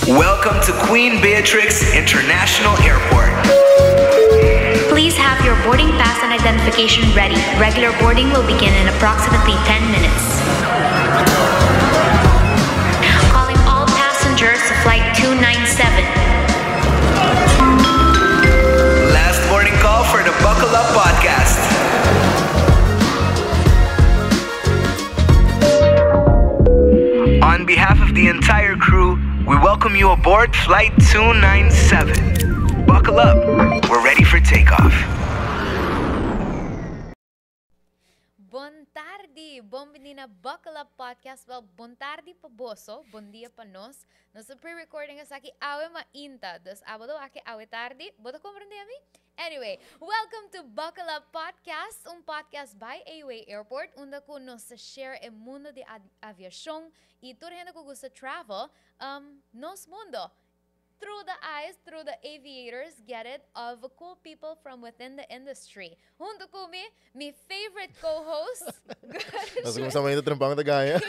Welcome to Queen Beatrix International Airport. Please have your boarding pass and identification ready. Regular boarding will begin in approximately 10 minutes. Calling all passengers to flight 297. Last boarding call for the Buckle Up podcast. On behalf of the entire crew, we welcome you aboard Flight 297. Buckle up. We're ready for takeoff. Bon tardi, bienvenido a Buckle Up Podcast. Well, bon tardi pa boso, bon dia pa nos. Nasa pre-recording sa aki awe mainta. Dus abado aki awe tardi. Boto comprende a mim? Anyway, welcome to Buckle Up Podcast, podcast by AAA Airport, onde ko nos share el mundo de aviación y toda gente que gusta travel, nos mundo. Through the eyes, through the aviators, get it, of cool people from within the industry. Junto com my favorite co-host. Nós começamos ainda trampando da ganha.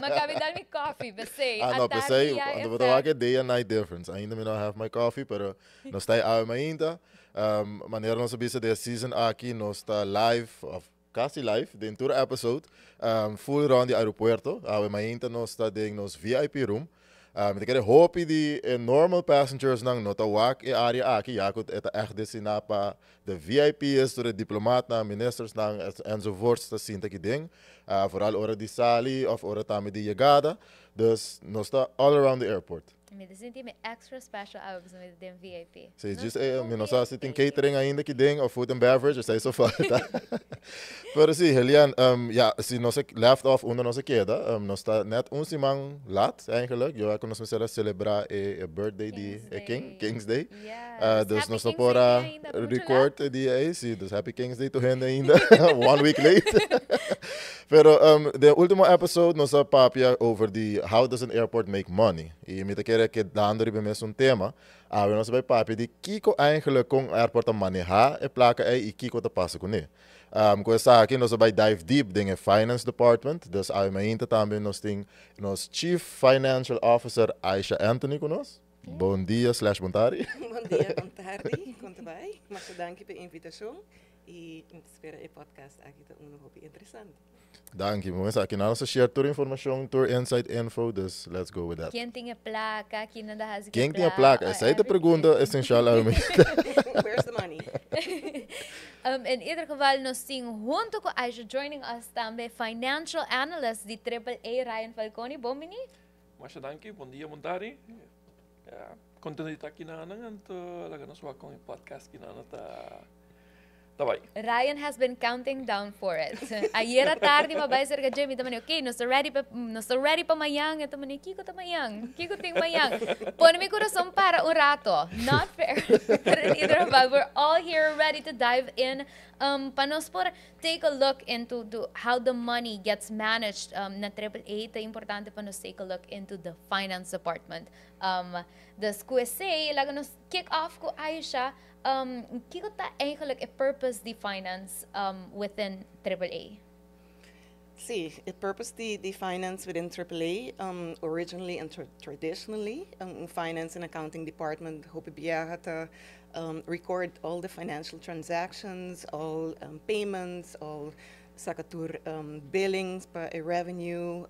Magabi dal mi coffee, basay. No, basay, quando eu tava aqui, day and night difference. Ainda me não have my coffee, pero nós está aí ainda. Maneira nós sabia de season aqui, nós está live, quase live, dentro do episode, full around the aeroporto. Ainda nós está dentro nos VIP room. Ik hoop die normal passengers nang nota wak e area aki yakut eta echt desina pa de VIP's door de diplomaten, ministers nang enzovoorts te zien te ding. Vooral ora di sali of ora tami di llegada. Dus nos sta all around the airport. Me senti me extra special hours met de VIP. So it's just nos sta sitting catering ainda que ding of food and beverage, sei so far. Pero sí, Helian, ja, si nos left off onder onze queda, nos sta net ons imang laat eigenlijk. Jo, kon nos mezelf celebrar a birthday di King's Day. Dus nos pora record die AC, dus Happy King's Day to hen ainda 1 week late. Pero de último episode nos papia over die how does an airport make money. E met kere que dando ribe mes un tema. We nos bij papia die kiko eigenlijk kon airport manejar e placa e kiko te passen con ne. Começar aqui nós vai dive deep em finance department. Dus ao mainta também nós tem nos chief financial officer Aisha Anthony conosco. Bom dia / bom tarde. Bom dia, bom tarde. Conta bem. Mas danke pela invitação e espero o podcast aqui tá hobby interessante. Dank je. Mensen, aqui na nossa share tour informação, tour inside info, dus let's go with that. Quem tem a placa? Quem não dá a Quem tem a placa? Essa é a pergunta essencial ao meio. Where's the money? In ieder geval, nós temos junto com Aisha joining us também financial analyst de AAA Ryan Falcone. Bom mini? Mas danke, bom dia, bom tarde. Contente de estar aqui na Ananganto, laga nos wakong podcast aqui na Nata. Tabay. Ryan has been counting down for it. Ayer à tarde, mabay sir ka Jimmy, tamani, okay, nós ready pa mayang, ito mani, kiko ting mayang. Pone mi corazón para un rato. Not fair. But in either of us, we're all here ready to dive in. Panos por take a look into how the money gets managed na AAA. Ito importante panos take a look into the finance department. Dus QSA, laga nos kick off ko Aisha. Kiko ta eigenlijk a purpose the finance within AAA? See, the purpose the finance within AAA, originally and traditionally, finance and accounting department hope had to record all the financial transactions, all payments, all sakatur billings, pa revenue,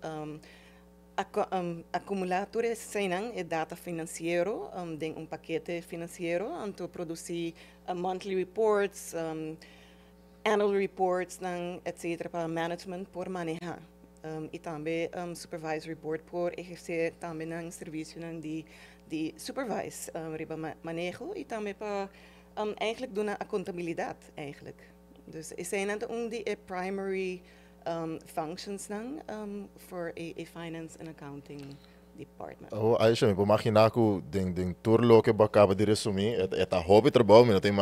acumuladores zijn data financiero, een paquete financiero, om te produceren monthly reports, annual reports, etc. para management por manejar. E também supervisory board por exercer também ng serviço die supervise riba manejo e também para eigenlijk doen aan accountabilidade eigenlijk. Dus zijn het die primary functions for a finance and accounting department. Oh, Aisha, me imaginar que den turlo que bacaba de resumir, eta hobby trabalho, me tem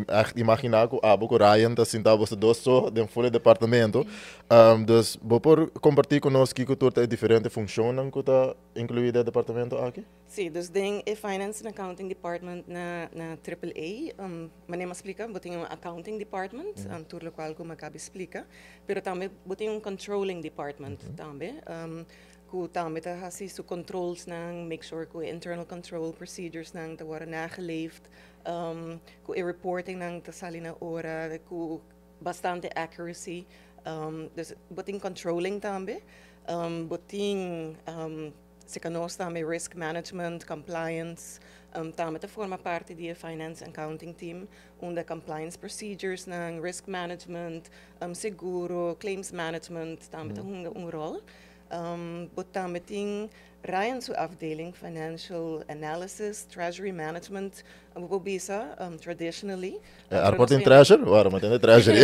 echt imaginar que abo com Ryan tá sentado você dosso den full departamento. Dus por compartilhar conosco que tu tem diferente funções que tá incluída no departamento aqui? Sim, dus den a finance and accounting department na AAA, maneira explica, botem accounting department, turlo qual como acaba explica, pero também botem controlling department também. ku damit hasi su controls nang make sure ku internal control procedures nang te worden nageleefd. Ku reporting nang te sali na ora, ku bastante accuracy. Dus boting controlling tambe, boting se kanos tambe risk management, compliance, tambe te forma parte di finance and accounting team, onder compliance procedures nang risk management, seguro, claims management, tambe te een rol. Tambe ting Ryan su afdeling financial analysis, treasury management, bisa traditionally. Airport in treasure? Waarom het in de treasury?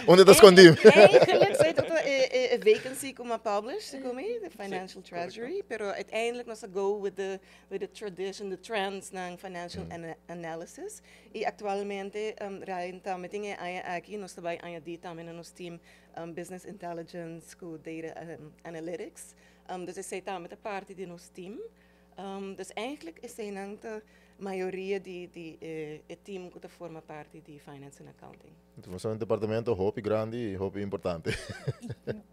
Onder dat escondido. Eigenlijk zei dat een vacancy kuma publish, de financial treasury, pero uiteindelijk nos go with the tradition, the trends ng financial analysis. E actualmente Ryan tambe ting aqui nos tabay aya di tamen nos team business intelligence, data analytics. Dus ik zei daar met de parte die ons team. Dus eigenlijk is de maioria het team que forma parte de finance and accounting. Então, é um departamento hopi grande e hopi importante.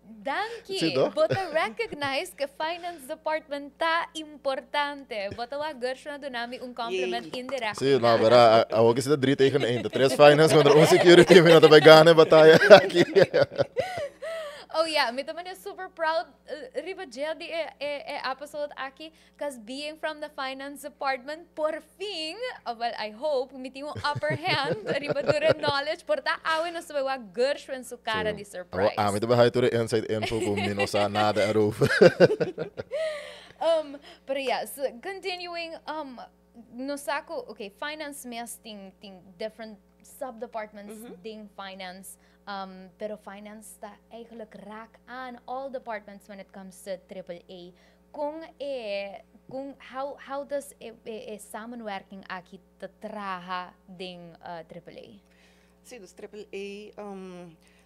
Danke. Bota recognize que finance department tá importante. Bota wa gershona do nami compliment indirect. Sim, não, pero a que se dá drie tegen één. De tres finance contra un security, me nota bij gane batalha aqui. Oh yeah, me também é super proud riba gel di episode aqui, cause being from the finance department, por fim, well I hope, me tinha upper hand, riba dure knowledge, por ta awe no sabe wa gershwen su cara di surprise. Me também hai ture inside info com me no sa nada erover. But yeah, so continuing, no sako, okay, finance mes ting different sub-departments ding finance. Pero finance está eigenlijk raak aan all departments when it comes to AAA. How does samenwerking aqui te traha ding AAA? Sim, dus AAA,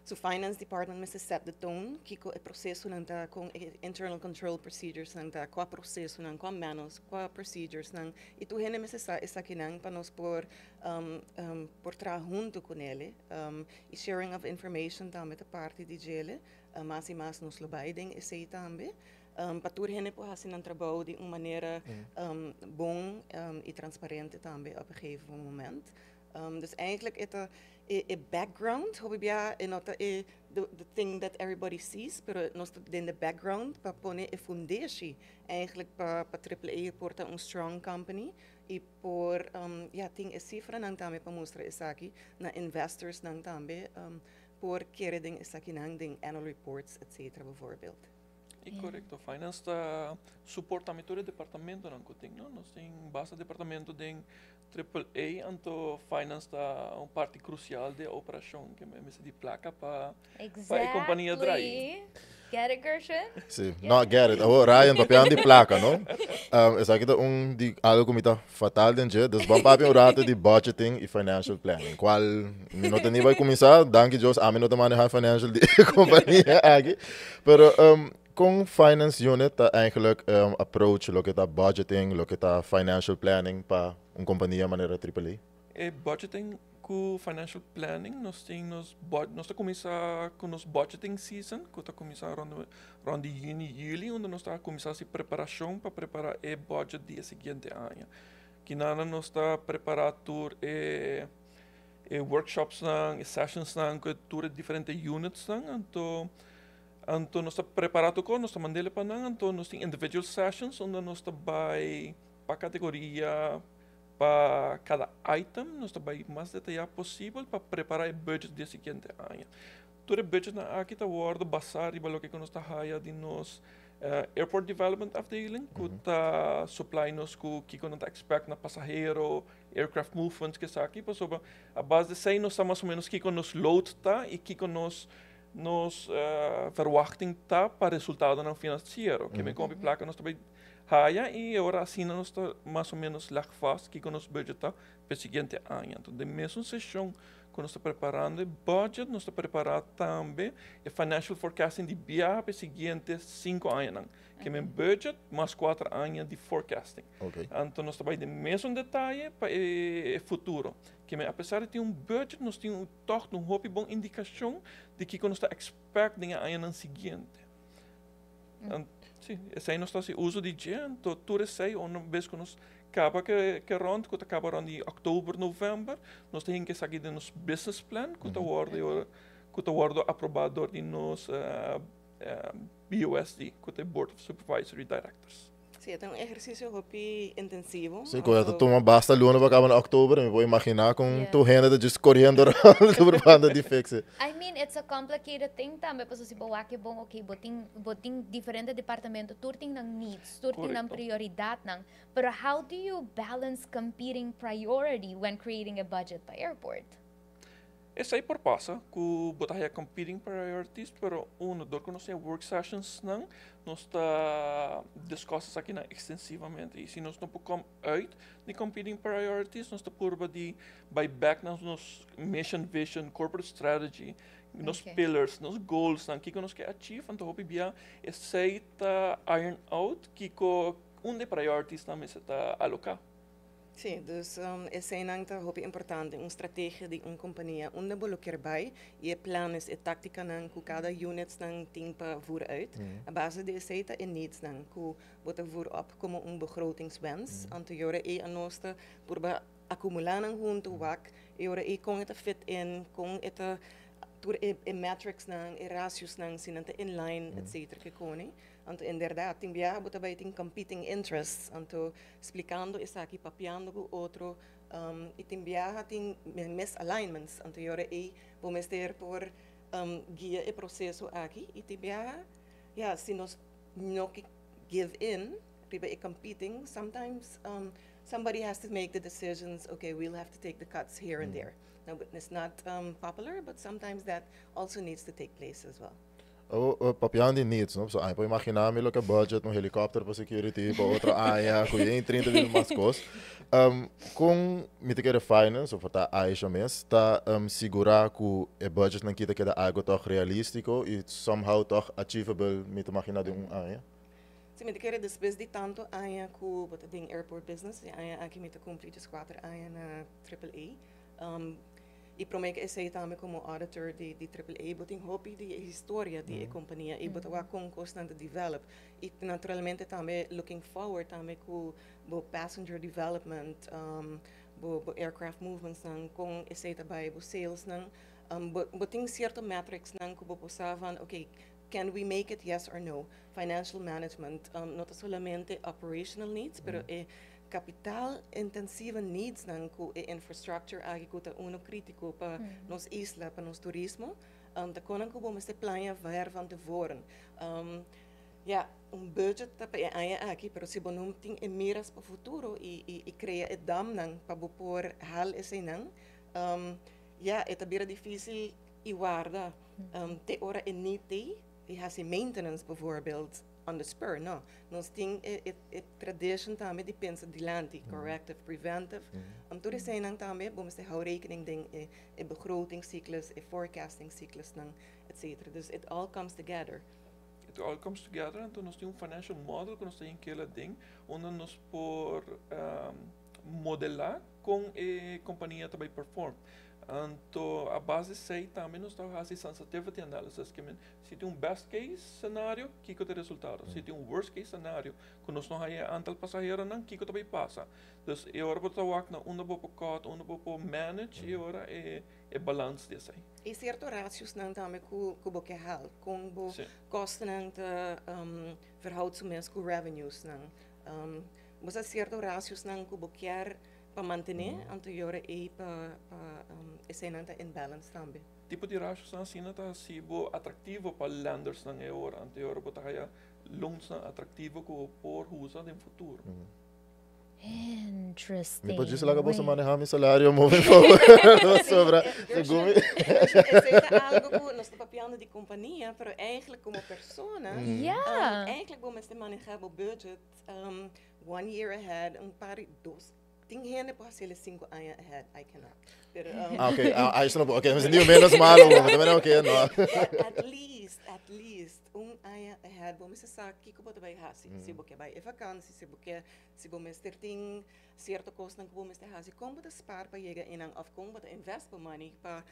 so finance department must set the tone, kiko e processo nang ta com internal control procedures nang ta qua processo nang qua manuals, qua procedures nang itu hene must sa isa kinang panos por tra junto con ele, e sharing of information ta met a parte di gele, mas e mas nos lobaiding e sei tambe. Patur hene po hasin ang trabaho di maneira bom e transparente tambe op een gegeven moment. Dus eigenlijk a background, hoe ja, the thing that everybody sees, pero nós in the background para pone a fundatie eigenlijk para AAA porta een strong company e por ting a cifra nang tambe para mostrar isso aqui na investors nang tambe por querer ding isso aqui nang ding annual reports etc. bijvoorbeeld. Correcto, finance está suporta a todo departamento não coting, não? Nós tem basta departamento de AAA, então finance está parte crucial da operação que me de placa para a companhia drive. Get it, Gershon? Sim, não get it. Oh, Ryan, papian de placa, não? Is aqui de algo como está fatal dentro, dus bom papi rato de budgeting e financial planning. Qual minuto nem vai começar, danke Jos, a minuto manejar financial de companhia aqui. Pero com finance unit eigenlijk approach lo que tá budgeting, lo que tá financial planning para uma companhia maneira AAA. Budgeting com financial planning, nós está começar com nos budgeting season, que está começar rond junho e julho, onde nós está começar a preparação para preparar o budget dia seguinte ano. Que nós está preparando workshops e sessions que tour diferentes units então nós estamos preparados com nós estamos mandando para nós então nós temos individual sessions onde nós estamos para categoria para cada item nós estamos mais detalhado possível para preparar o budget do seguinte ano. Todo o budget aqui está word basado em o que nós estamos fazendo de nos airport development afdeling que está supply nos que nós estamos expect na passageiro aircraft movements que está aqui para sobre a base de sei nós estamos mais ou menos que nos load está e que nos verwachting tá para resultado não financeiro que me compre placa nós também raia e agora assim nós está mais ou menos lá fast que nós budget tá para o seguinte ano então de mesma sessão que nós está preparando budget nós está preparando também o financial forecasting de BIA para o seguinte 5 anos que me budget mais 4 anos de forecasting então nós está de mesmo detalhe para o futuro que apesar de ter budget nós temos toch hobby bom indicação de que nós está expect em ano seguinte. Sim, esse aí nós estamos uso de dia, então tudo isso aí, uma vez que nós acaba que rond, que acaba rond em outubro, novembro, nós temos que seguir de nosso business plan, que está aprovado de nos BOSD, que é Board of Supervisory Directors. Sim, é um exercício hopi intensivo. Sim, quando tu uma basta luna para acabar em outubro, me vou imaginar com Yeah. tu renda de correndo sobre banda de fixe. I mean, it's a complicated thing também, porque se boa que bom, okay, boting diferente departamento, turting ng needs, turting ng Correcto. prioridad ng, pero how do you balance competing priority when creating a budget by airport? Esse aí por passa, que botar competing priorities, pero dor que nós temos work sessions não, nós está discussas aqui extensivamente. E se nós não podemos uit de competing priorities, nós está curva de by back nos mission, vision, corporate strategy, nos Okay. pillars, nos goals, não que nós quer achieve, então hope bia esse aí tá iron out, que de priorities também está alocar. Sim, dus esse é muito importante, uma estratégia de uma companhia, onde bolo erbij, e planos e tática nan ku cada units nan ting pa voer uit. A base de esse é needs nan ku bota voer op como begrotingswens, anto jore e a nosta por ba acumular nan junto wak, jore e kon het fit in, kon het tur e metrics nan, e ratios nan sinante inline, etc. que koni. Anto inderdaad, tem viaja bota bij ting competing interests, anto explicando isso aqui, papiando com outro, e tem viaja ting misalignments, anto jore e vamos ter por guia e processo aqui, e tem viaja, ja, se nós não give in, riba e competing, sometimes somebody has to make the decisions, okay, we'll have to take the cuts here and there. Now, it's not popular, but sometimes that also needs to take place as well. O papião de needs, não? So, aí pode imaginar me que budget um helicóptero para security, para outra área, com 30 mil mais coisas. Com mitigar finance, ou para a Aisha mesmo, está segurar que o budget não quita que é algo tão realístico e somehow tão achievable, me imaginar de área. Sim, me quero depois de tanto área que bota ding airport business, e área aqui me cumprir as 4 áreas na AAA. E promei que esse também como auditor de AAA, botem hobby de história de companhia e botar com constante develop. E naturalmente também looking forward também com o passenger development, o aircraft movements com esse também o sales botem certo metrics que o posavam, okay, can we make it yes or no? Financial management, not solamente operational needs, pero capital intensive needs ng infrastructure agi kuta uno crítico pa nos isla pa nos turismo da konan ko bom este planja ver van tevoren ja budget ta pa aya aqui pero si bonum ting e miras pa futuro e crea e dam nang pa bopor hal ese nang ja eta bira difícil i guarda te ora e niti e hasi maintenance bijvoorbeeld on the spur, no. Nós temos tradition também de pensar dilante, corrective, preventive. Tudo isso aí também, vamos ter rekening com begrotingscyclus, forecastingcyclus, etc. Dus it all comes together. It all comes together, então nós temos financial model que nós temos aquele ding, onde nós por modelar com a companhia também perform. Então, a base sei também nós estamos fazendo sensitivity analysis, que se tem best case cenário, que é o resultado. Se tem worst case cenário, que nós não temos antal passageiros, que é o também passa. Então, é hora para trabalhar na onde vou cut, onde vou manage, e hora é balance desse aí. E certo rácios também que o que hal, com o custo verhoudt mesmo com revenues você certo rácios que o quer para manter anterior e para esse não em balance também. Tipo de rachos assim não está sido atrativo para lenders na hora anterior para ter loans atrativo que por usar no futuro. Interesting. Depois disso, lá acabou de manejar meu salário, moving forward. Não sobra. Esse é algo que nós estamos papiando de companhia, mas eigenlijk como pessoa, eigenlijk vamos manejar o budget 1 year ahead, par dos. Tem gente para ser 5 anos ahead, I cannot. Pero, ok, isso não ok, mas não menos malo, mas também não ok, não. At least, 1 ano ahead, vamos saber que como vai fazer. Se você vai em vakantie, se você tem certo custo que você fazer, como você spar para chegar em of como você invest money para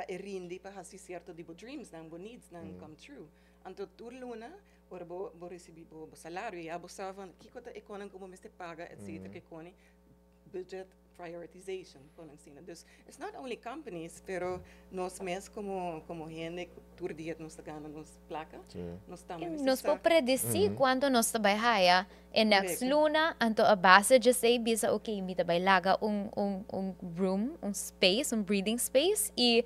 render para fazer certo tipo dreams, needs come true. Então, tudo luna, ora bo recebi bo salário e abo sa van kiko ta ikonan como me paga etc que koni budget prioritization konan sina. Dus it's not only companies pero nós mesmos como gente tur dia nos gana nos placa nos estamos Nos po predisi quando nos tabay haya next luna anto a base just say bisa okay mi tabay laga un room, un space, un breathing space e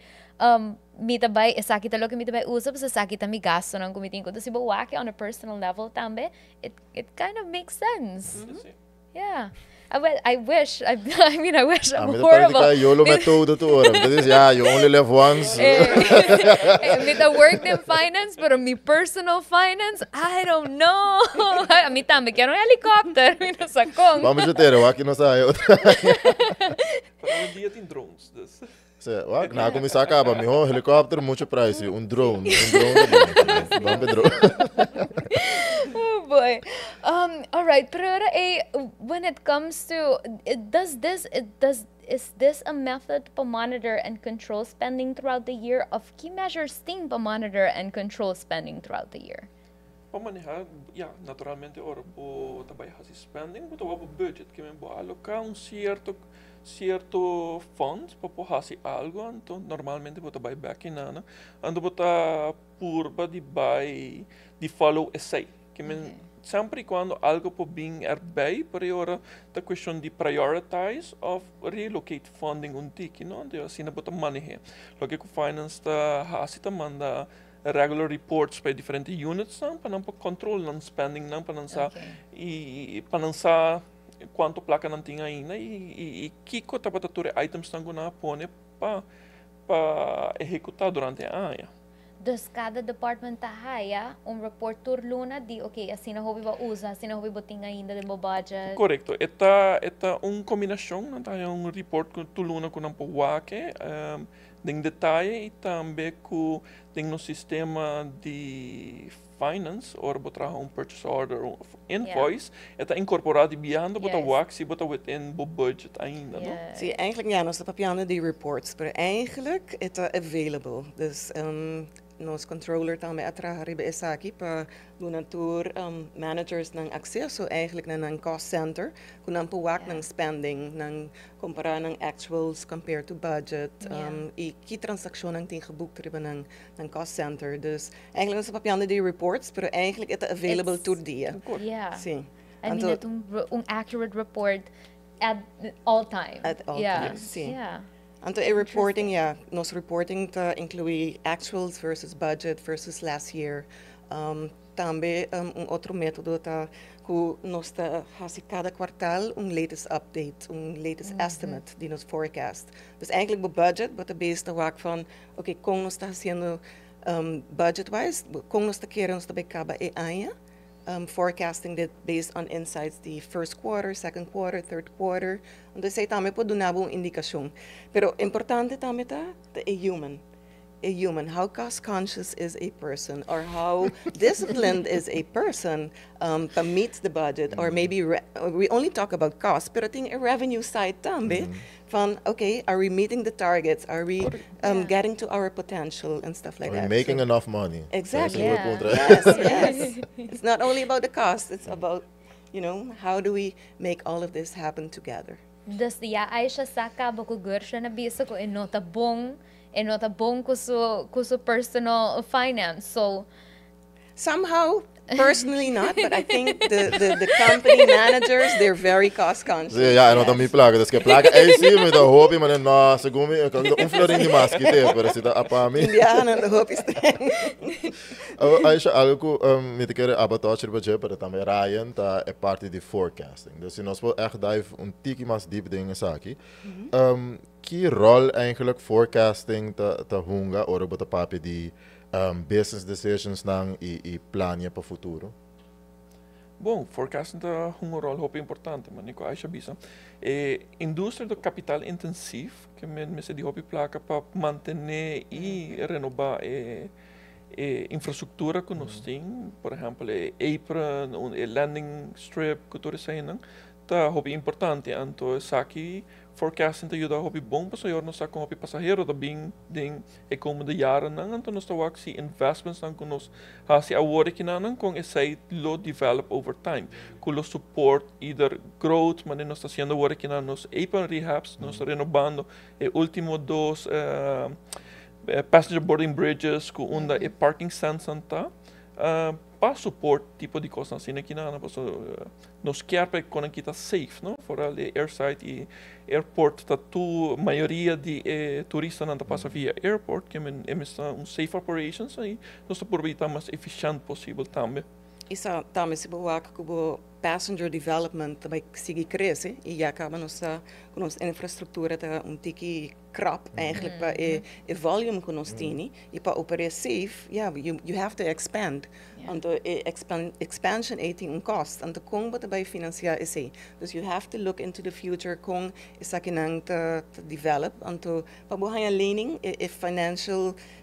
mi tabay sa kita lo que mi tabay usap sa kita mi gasto ng kumiting ko to si bawaki on a personal level tambe it kind of makes sense. Yeah. I wish. I mean, I wish. I'm horrible. YOLO metodo to oram. That is, you only live once. Me that worked in finance, but me personal finance, I don't know. A mí también quiero un helicóptero. Me no sacó. Vamos a ter, aqui não sai. Para um dia tem drones, dus. Na como isso acaba, meu helicóptero muito preço, drone, vamos drone. Oh boy. All right, pero when it comes to is this a method to monitor and control spending throughout the year? Of key measures ting to monitor and control spending throughout the year? Pamanejar, naturalmente ora bo tabay hasi spending, bo tawa budget, que me bo alocar certo funds para hasi algo, então normalmente bo tabay back in ana, ando bo ta purba di follow essay, que me sempre quando algo po bing erbij, para ora ta question di prioritize of relocate funding untiki, no? Então assim na bo ta manejar. Lo que finance ta hasi ta manda regular reports para diferentes units para não control ng spending não para não sa quanto placa não tinha ainda e kiko tapatature items não na pone para executar durante a ano. Dus cada department haya report tur luna di okay assim na hobi ba usa assim na hobi boting ainda de budget. Correcto. Esta combinação não tá report tu luna com nampo wake em detalhe e também com no sistema de finance ou botar purchase order invoice está incorporado e biando botar wax e botar within budget ainda, não? Sim, eigenlijk nós papiando de reports, pero eigenlijk está available. Dus nos controller também atraharibe essa aqui para donatur managers ng acesso eigenlijk ng cost center kung ang puwak ng spending ng kumpara ng actuals compared to budget e ki transaksyon ang ting geboekt riba ng cost center. Dus eigenlijk sa papiano de reports pero eigenlijk ito available to dia. Yeah. Sim. I mean ito accurate report at all time. At all times. Sim. Yeah. Anto reporting, nos reporting ta inclui actuals versus budget versus last year. Tambe outro método ta ku nos ta hasi cada kwartaal latest update, latest estimate di nos forecast. Dus eigenlijk bo budget, but based ta wak van okay, kung nos ta haciendo budget-wise, kung nos ta keren nos ta bekaba e anya. Forecasting that based on insights the first quarter, second quarter, third quarter. Então sei também pode dar uma indicação. Pero importante também tá a human. A human, how cost conscious is a person, or how disciplined is a person to meet the budget, or maybe we only talk about cost, but I think a revenue side tambe, from okay, are we meeting the targets? Are we getting to our potential and stuff like that? Are we making enough money? Exactly. Yeah. Yes. It's not only about the cost; it's about how do we make all of this happen together. Dus ay siya saka bakugur siya na bisa ko enota bong kuso personal finance. So somehow, personally not, but I think the company managers, they're very cost conscious. Ja, en dan mi plaga, dus que plaga é sim, me da hopi, mas não, segundo me, eu florinho de masque te, para se dar a para mim. Ja, en de hoop is Aisha, algo me te quero abatar budget, para também Ryan, tá é parte de forecasting. Dus se nós echt dive tiki mais diep dingen aqui. Que rol eigenlijk forecasting te hunga, ou bota papi de business decisions nang e planje para o futuro? Bom, forecasting tem um rol muito importante, mas Nico acha bisa. Indústria do capital intensivo, que me se dijo placa para manter e renovar infraestrutura que nós temos, por exemplo, apron, landing strip, que tudo isso aí, tá muito importante. Então, aqui forecasting te ajuda a hobby bom, so eu não está com hobby passageiro, também den e como de jaren nang, então nós está se investments nang com nós hasi a work que nang com esse lo develop over time, com lo support either growth, mas nós está sendo work que nang nos open rehabs, nós está renovando e último dos passenger boarding bridges com onda e parking stands santa. Para support tipo de coisas assim aqui na nos quer para quando kita safe, não? Fora de airside e airport tá tu maioria de turistas não passa via airport que é safe operations aí nós por evitar mais eficiente possível também. Isa também se boa que passenger development também sigue cresce e já acaba nossa infraestrutura tá tiki krap eigenlijk para e volume que nós temos e para operar safe you have to expand então expansion tem cost então como também financiar esse dus you have to look into the future com essa que não develop então para boa learning e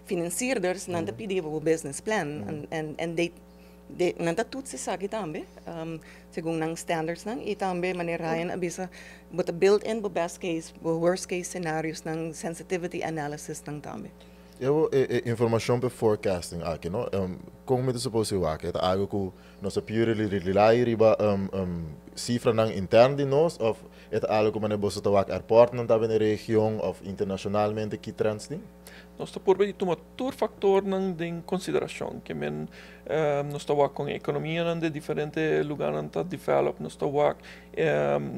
financierders não te pedir o business plan and they nanta tudo se sabe também segundo nang standards nang e também maneira a bisa but build in the best case worst case scenarios nang sensitivity analysis nang também eu informação para forecasting aqui não como me supose o aqui é algo que nós purely rely riba cifra nang intern de nós of é algo que maneira você tá airport não tá na região of internacionalmente que transding nós está por bem tomar todo factor em consideração que nós está com a economia de diferentes lugares está develop nós está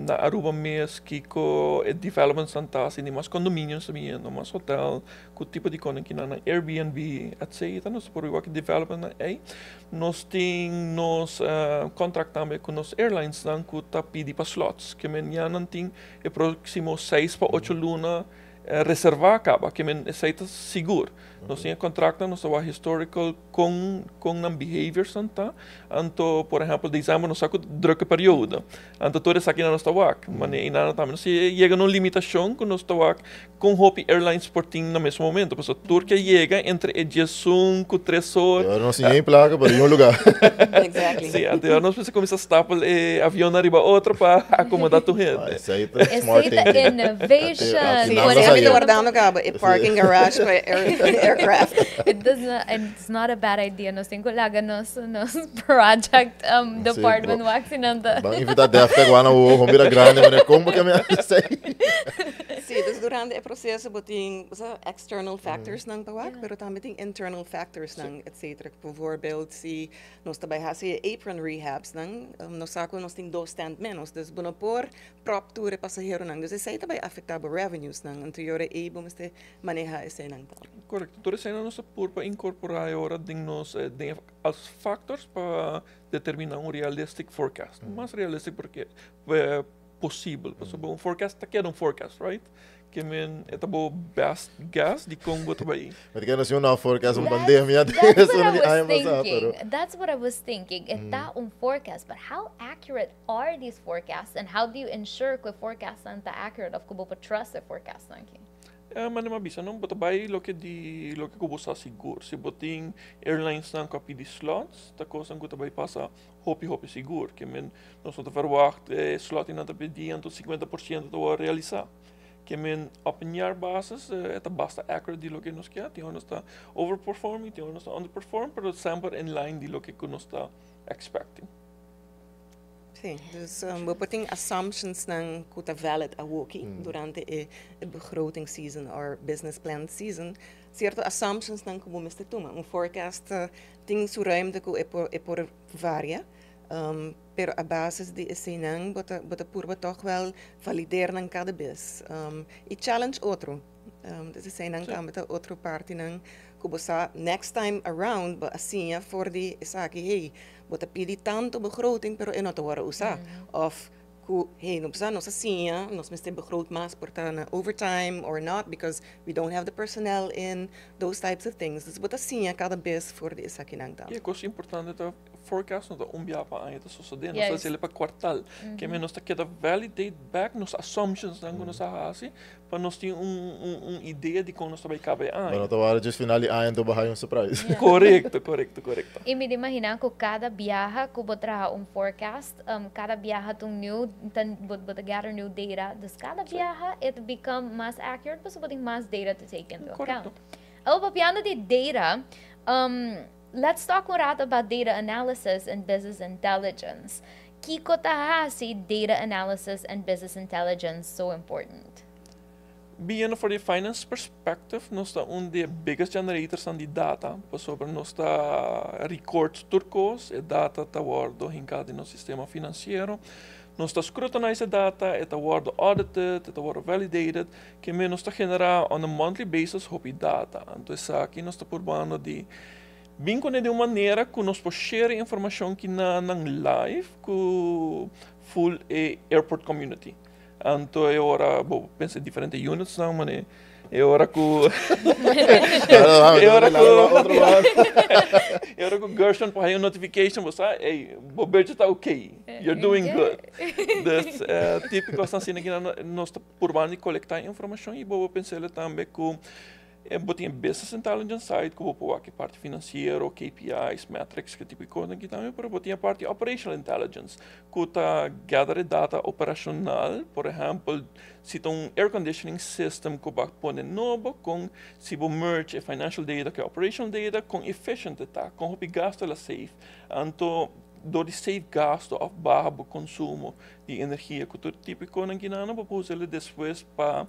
na Aruba mês que com development santa assim mais condomínios também mais hotel com tipo de coisa que na Airbnb etc nós por igual que development aí nós temos contract também com os airlines que está pedindo para slots que já não tem o próximo 6 para 8 lunas reservar acaba que aceita seguro nós temos contrato nós temos historical com um behavior santa então por exemplo dizemos nós saco droga período então todos aqui nós estamos mas ainda também nós chega numa limitação que nós estamos com Hopi Airlines Sporting no mesmo momento porque a Turquia chega entre 5 e 3 horas eu não sei nem placa para nenhum lugar exactly sim então nós precisamos começar a stapel avião arriba outro para acomodar tu gente aceita smart thinking innovation guardando cabo e parking garage para aircraft. It's not a bad idea. Nós temos que nos project department waxing nanta. Bang invita defte guana o hombira grande, mas como que me sei. Sim, dus durante o processo botin external factors nang tawag, pero também tem internal factors nang etc. Bijvoorbeeld si nós também hasi apron rehabs nang nós saco nós tem 2 stand menos, dus bonapor prop tour passageiro nang. Dus isso também afetava revenues nang, então eu able mas manejar esse nang. Correto. Toda essa nossa por para incorporar agora os factors para determinar realistic forecast. Mais realistic porque é possível. Porque forecast está querendo forecast, right? Que é o best guess de como vai ir. Mas que nós não forecast pandemia. That's what I was thinking. Está forecast, but how accurate are these forecasts and how do you ensure que forecast está accurate of como trust the forecast nanki? Mas não bisa não bota bai lo que kubo sa seguro se boting airlines não copy de slots ta coisa que também passa hopi seguro que nós não verwacht slot in anta pedir então 50% do realizar que op een jaar basis het basta accurate die lo que nos quer tem nós está overperforming tem nós está underperform pero sempre in line die lo que nós está expecting. Sim, dus we putting assumptions nang kuta valid awoki durante e begroting season or business plan season. Certo assumptions nang como meste tuma. Forecast ting su ruimte ku e por varia. Pero a basis de esse nang bota purba toch wel valideer nang cada vez. E challenge outro. Dus esse nang também outro parte nang kubosa next time around ba assim for die saki hey bota pedi tanto begroting pero não te wara usar of hey não precisa nossa sinha nós mesmo begroot mas por na overtime or not because we don't have the personnel in those types of things dus bota sinha cada vez for die saki nang tam E coisa importante é forecast nota biapa ang ito susodin, Yes. nós sila pa kwartal. Que men nós queda validate back nos assumptions nang nós hasi, para nós ter ideia de como nós vai caber Maar ang. dat waren just finale aan to bahay yung surprise. Correcto. E me imagina ko cada viaja ko botra forecast, cada viaja tung new, gather new data. Dus cada viaja it become mais accurate, mas boting mais data to take into account. Al papiano di data, let's talk more about data analysis and business intelligence. Kiko tahasi data analysis and business intelligence so important? Being for the finance perspective, nós tá de biggest generators aan die data. Pasover nós tá records turcos, e data tá worden hincado no sistema financeiro. Nós tá scrutinize data, e tá worden audited, e tá worden validated, que men nós tá generar on a monthly basis hopi data. Então aqui nós tá purbando de vincone de uma maneira que nós podemos share informação que na live com full airport community. Então é hora, pensa diferentes units não, mas é hora que Gershon para a notification você, hey, o budget está ok, you're doing good. Dus típico assim que nós está purbando coletar informação e vou pensar também que botem business intelligence side, que vou aqui parte financeira, KPIs, metrics, que tipo de coisa que também, mas botem a parte operational intelligence, que tá gather data operacional, por exemplo, se tem air conditioning system que vai pôr novo com se vou merge financial data que operational data com efficient data, com o gasto la safe, então door die safe gasto of bajo consumo de energia, que todo tipo de coisa que não vamos ele depois para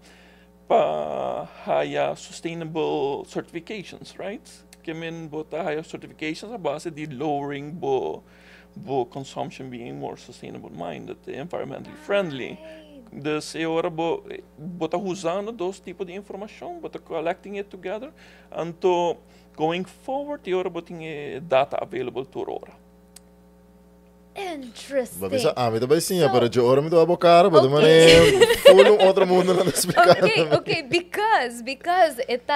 higher sustainable certifications, right? Que men bota higher certifications a base de lowering bo consumption being more sustainable minded, environmentally friendly. Dus é hora bota usando dois tipos de informação, bota collecting it together, então going forward é hora boting data available to hora. Interesting. Bisa amit ba siya para jo ora mi do abokara, ba mane full outro mundo na explicar. Okay, because it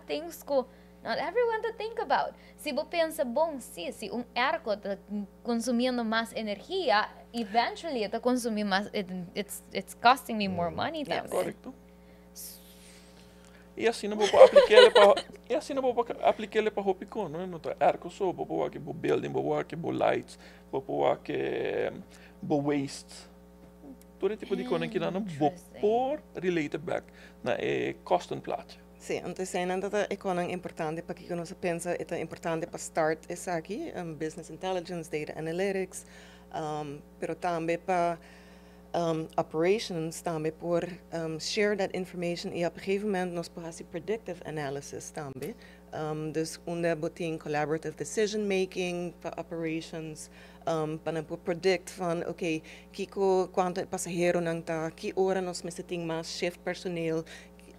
things ko not everyone to think about. Se você pensa bom, se airco está consumindo mais energia, eventually está consumindo mais, it's costing me more money também. Correto. E assim não vou aplicar ele para hopicon, não é? Não tá arco só, vou aqui bo building, vou aqui bo lights, vou aqui bo waste. Todo tipo de coisa que não vou por related back na cost and plot. Sim, então zijn dat é importante para que nós pensa é importante para start essa aqui, business intelligence, data analytics, pero também para operations também por share that information e op een gegeven moment nós podemos predictive analysis também, dus onde botin collaborative decision making para operations, para predict van oké, kiko quanto passageiro nang ta, que hora nós meseting mais shift personeel,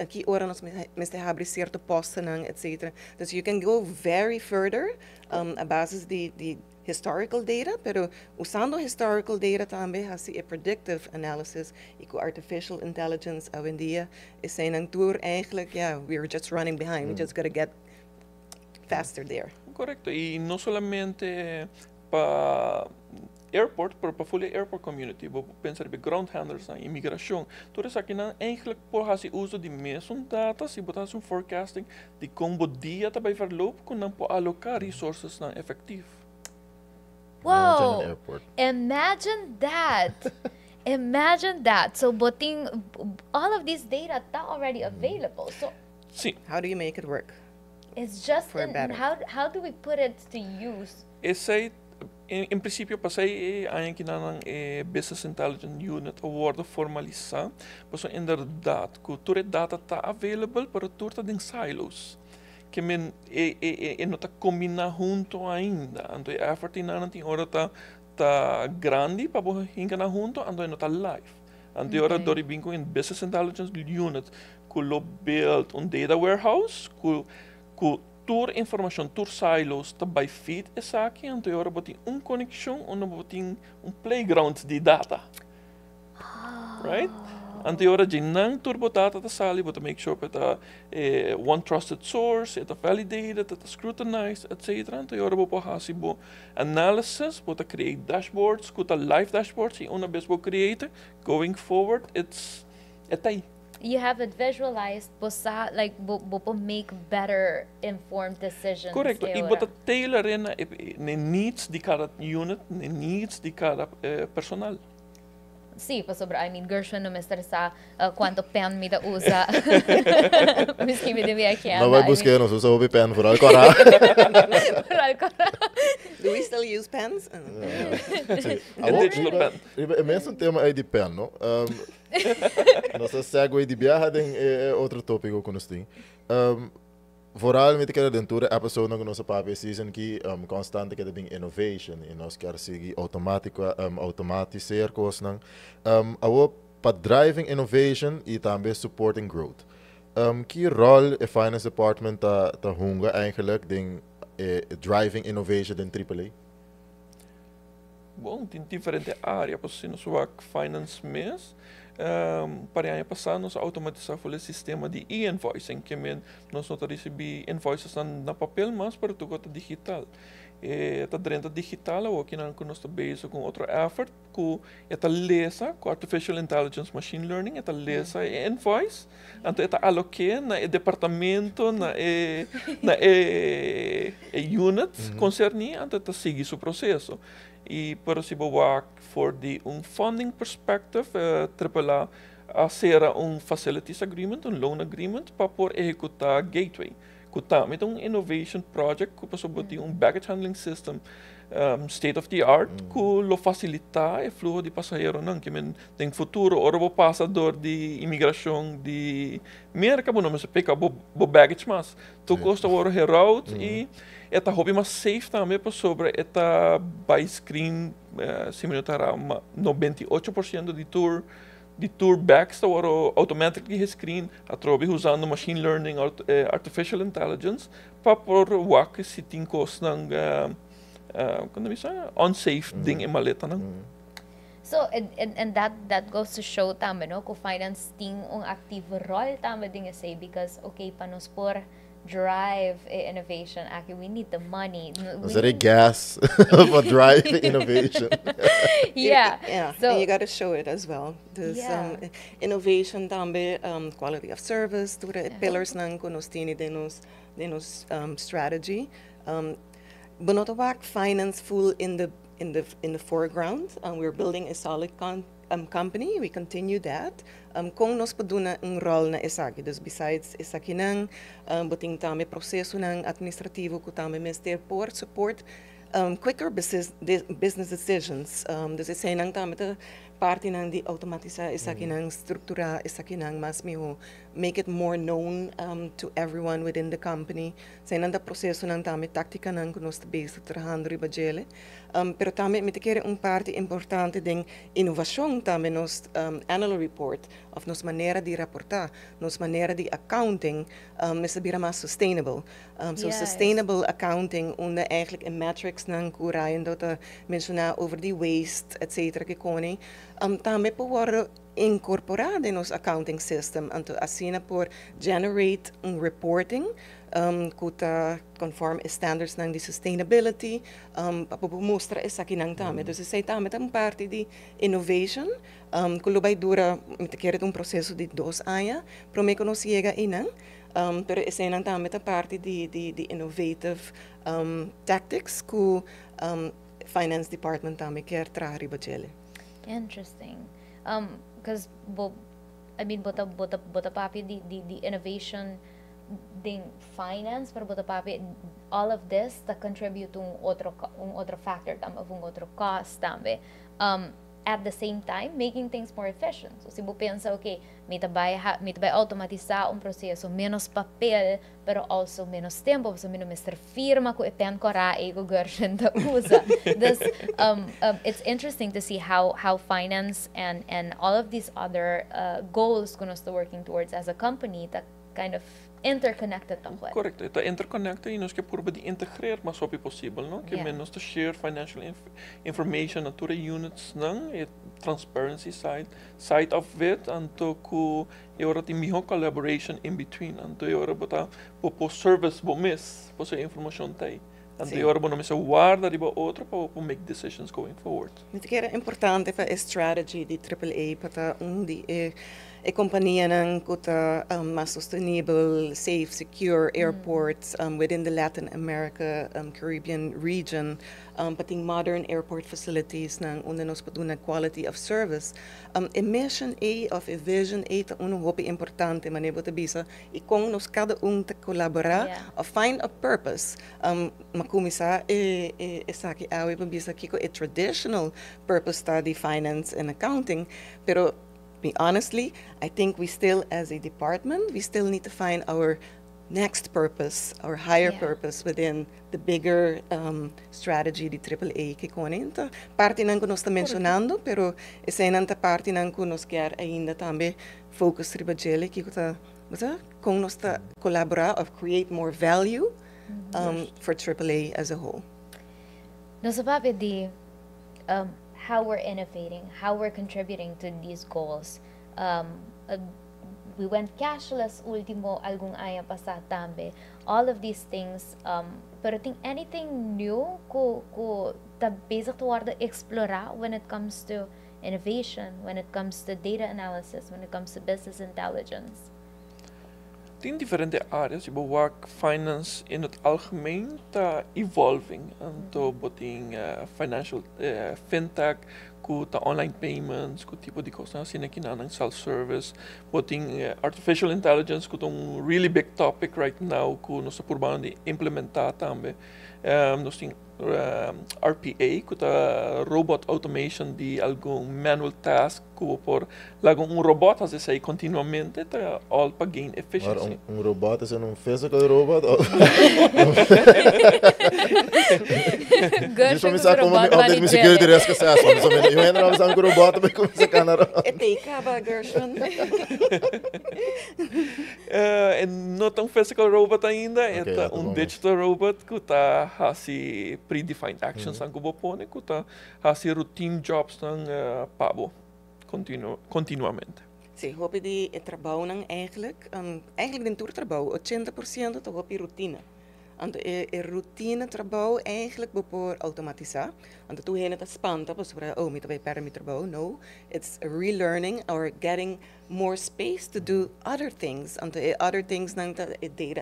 que hora nós meeste abrir certo posten nang etc. Dus you can go very further a basis de historical data, pero usando historical data também assim predictive analysis e com artificial intelligence hoje em dia zijn een tour eigenlijk we're just running behind, we just gotta get faster there. Correcto, e não somente para airport, pero para full airport community, vou pensar em ground handlers na imigração. Tudo isso aqui não eigenlijk por fazer uso de mesmo data, se botar um forecasting de como dia tá vai verloop, com não por alocar resources na efetivo. Whoa! Imagine that. Imagine that. So, all of this data are already available. So, sim. How do you make it work? It's just how do we put it to use? Esse em princípio passei que não business intelligence unit worden formalizar, mas inderdaad, que toda data está available para toda em silos. Que men não está combinado junto ainda. Então a effort não tem hora tá grande para você encanar junto, então não está live. Então hora dori bingo in business intelligence unit que lo build data warehouse que toda informação, toda silos está by feed essa aqui, então hora botem conexão, onde botem playground de data. Right? Ante ora de não turbo data ta sali, but to make sure that one trusted source, it validated, it scrutinized, etc. Ante ora bo hasibo analysis, but to create dashboards, kuta live dashboards, e una vez bo create, going forward, it's etay. You have it visualized, bosa like bo make better informed decisions. Correcto. E bota tailor na needs di cada unit, needs di cada personal. Sí, pues sobre, I mean, Gershwin no me estresa cuánto pen me da usa. Me escribe de viaje. No vai buscar, não usa o pen por alcohol. Do we still use pens? Digital pen. É mesmo um tema aí de pen, não? Nossa segue de viagem é outro tópico que nós temos. Vooral met de denture episode que nossa papi season que constante que tem innovation e nós quer seguir automatiseren coisas awo para driving innovation e também supporting growth. Que rol o finance department ta hunga eigenlijk den driving innovation in AAA? Bom, tem diferente área, por si nós finance mês. Para ano passado, nós automatizamos o sistema de e-invoicing, que nós não recebemos invoices na papel, mas para tudo digital. Está dentro digital, ou aqui nós estamos based com outro effort, que está lesa, com artificial intelligence, machine learning, está lesa invoice, então está aloqueia na departamento, na unit concernido, então está seguir o processo. E para se work for the funding perspective, AAA acera facilities agreement, loan agreement, para poder executar gateway. Kuta, met innovation project, que passou por baggage handling system state of the art, que lo facilitar o fluxo de passageiros, não, que tem futuro, ora vou passar door de imigração de América, não, mas pega bo baggage mas, tu custa ora route e eta hobby mas safe também para sobre eta by screen se me notará 98% de tour bags está automatically screen através usando machine learning artificial intelligence para por work se tem coisas quando me sai unsafe ding em maleta não. So and that goes to show também no ko finance ting active role também dinga say because okay panos por drive innovation actually we need the money. Is that a gas for drive innovation? Yeah. So and you got to show it as well. Dus innovation também quality of service, the pillars nang kunos tini denos strategy. Bonotowak finance full in the foreground. We're building a solid company. We continue that. Kung nos paduna ang role na isaki. Dus besides isaki nang buting tami proseso ng administrativo ko tami mister por support quicker business decisions. Dus isa nang tami ta parte nang di automatisa isaki nang struktura isaki nang mas miho make it more known to everyone within the company. Sa nang da proseso nang tami taktika nang kunos ta base trabajando riba jele. Pero tami mitikere parte importante ding inovação tami nos annual report of nos manera di reportar, nos manera di accounting sabira mas sustainable. So sustainable accounting onder eigenlijk een metrics nang kurayan dat mencionar over die waste etc. que koni tami po worden incorporado in ons accounting system anto asina por generate reporting kuta conform standards ng di sustainability papapumostra isa kinang tami. Dus isay tami tam parte di innovation kulubay dura mitakeret proseso di 2 aya pero may kono siega inang pero isay nang tami ta parte di innovative tactics ku finance department tami ker trahari bajele. Interesting. Because I mean bota papi the innovation ding finance pero bota papi all of this ta contribute otro factor tambe otro cost tambe at the same time making things more efficient. So si bo pensa okay may tabay automatizar proceso menos papel pero also menos tempo so menos firma ko pen kora ego gershon da usa. This it's interesting to see how finance and all of these other goals kuno sta working towards as a company that kind of interconnected toch? Correcto, está interconnected y nos que por de integrar más o possível, no? Que menos to share financial information na ture units nang transparency side of it anto ku eora ti miho collaboration in between anto eora bota po service bo miss po sa information tai. Anto eora bo no misa guarda riba outro para make decisions going forward. Met kera importante para a strategy di AAA para di a companhia nang kuta mas sustainable, safe, secure airports within the Latin America, Caribbean region, pating modern airport facilities nang una nos patuna quality of service. Mission A of a vision A ta uno hopi importante manebo ta bisa ikong nos kada te colaborar or find a purpose. Makumisa saki awi pa bisa kiko a traditional purpose study finance and accounting, pero honestly, I think we still, as a department, we still need to find our next purpose, our higher purpose within the bigger strategy di AAA que conenta. Parte não que nós estamos mencionando, pero essa é parte não que nós quer ainda também focus riba jele que está, com nós está colaborar of create more value for AAA as a whole. Nós sabe de how we're innovating, how we're contributing to these goals. We went cashless ultimo algung aya pasa tambe. All of these things, pero think anything new ko ta basic toward explorar when it comes to innovation, when it comes to data analysis, when it comes to business intelligence. Tem diferente áreas, tipo work finance in het algemeen ta evolving. Anto boting financial fintech, ku ta online payments, ku tipo di kosa sina kinanang self-service, boting artificial intelligence, ku tong really big topic right now, ku no sa purbano di implementar tambe. Nos ting RPA, ku ta robot automation di algum manual task, ku por lagong robot has say continuamente ta all pa gain efficiency. Maar robot is een physical robot? Good Just me sa como update mi security risk assessment. So me imagine na sa robot ba como sa kanaro. Eteka ba Gershon? En not een physical robot ainda, é digital robot que tá hasi predefined actions ang kubopone, que tá hasi routine jobs ng pabo continuamente. Sim, hoop die trabalho nang eigenlijk den toertrabalho 80% to hoop routine. Want routine trabalho eigenlijk bepor automatisar. Want toen heen het spanta, pas met wij parameterbalho. No, it's relearning or getting more space to do other things. Want other things nang data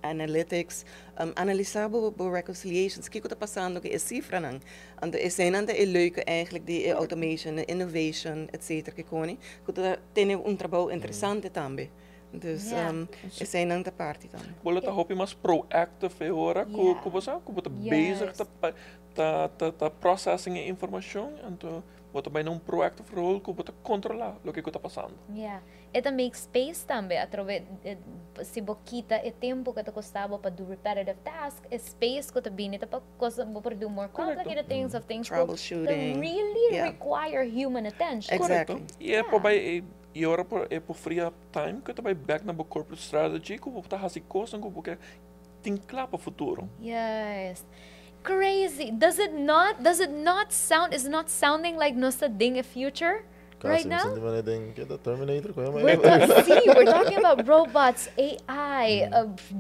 analytics, analisabo bo reconciliations. Kiko ta passando que cifra nang. Want zijn aan de leuke eigenlijk die automation, innovation, etc. Kikoni. Kuta tene trabalho interessante tambe. Dus zijn aan de party dan. Bola ta hopi mas proactive agora, ku bota bezig ta processing a information, anto bota by num proactive role, ku bota controlar lo que está passando. Yeah. It makes space também, através se boquita e tempo que te custava para do repetitive task, space que te binita para do more complicated things of things that really require human attention. Exactly. Yeah, probably e ora por free time que também back na corporate strategy que tá hasi coisa que tem claro para futuro. Yes. Crazy. Does it not sound, is it not sounding like nossa ding a future right now? Terminator. We're talking about robots, AI,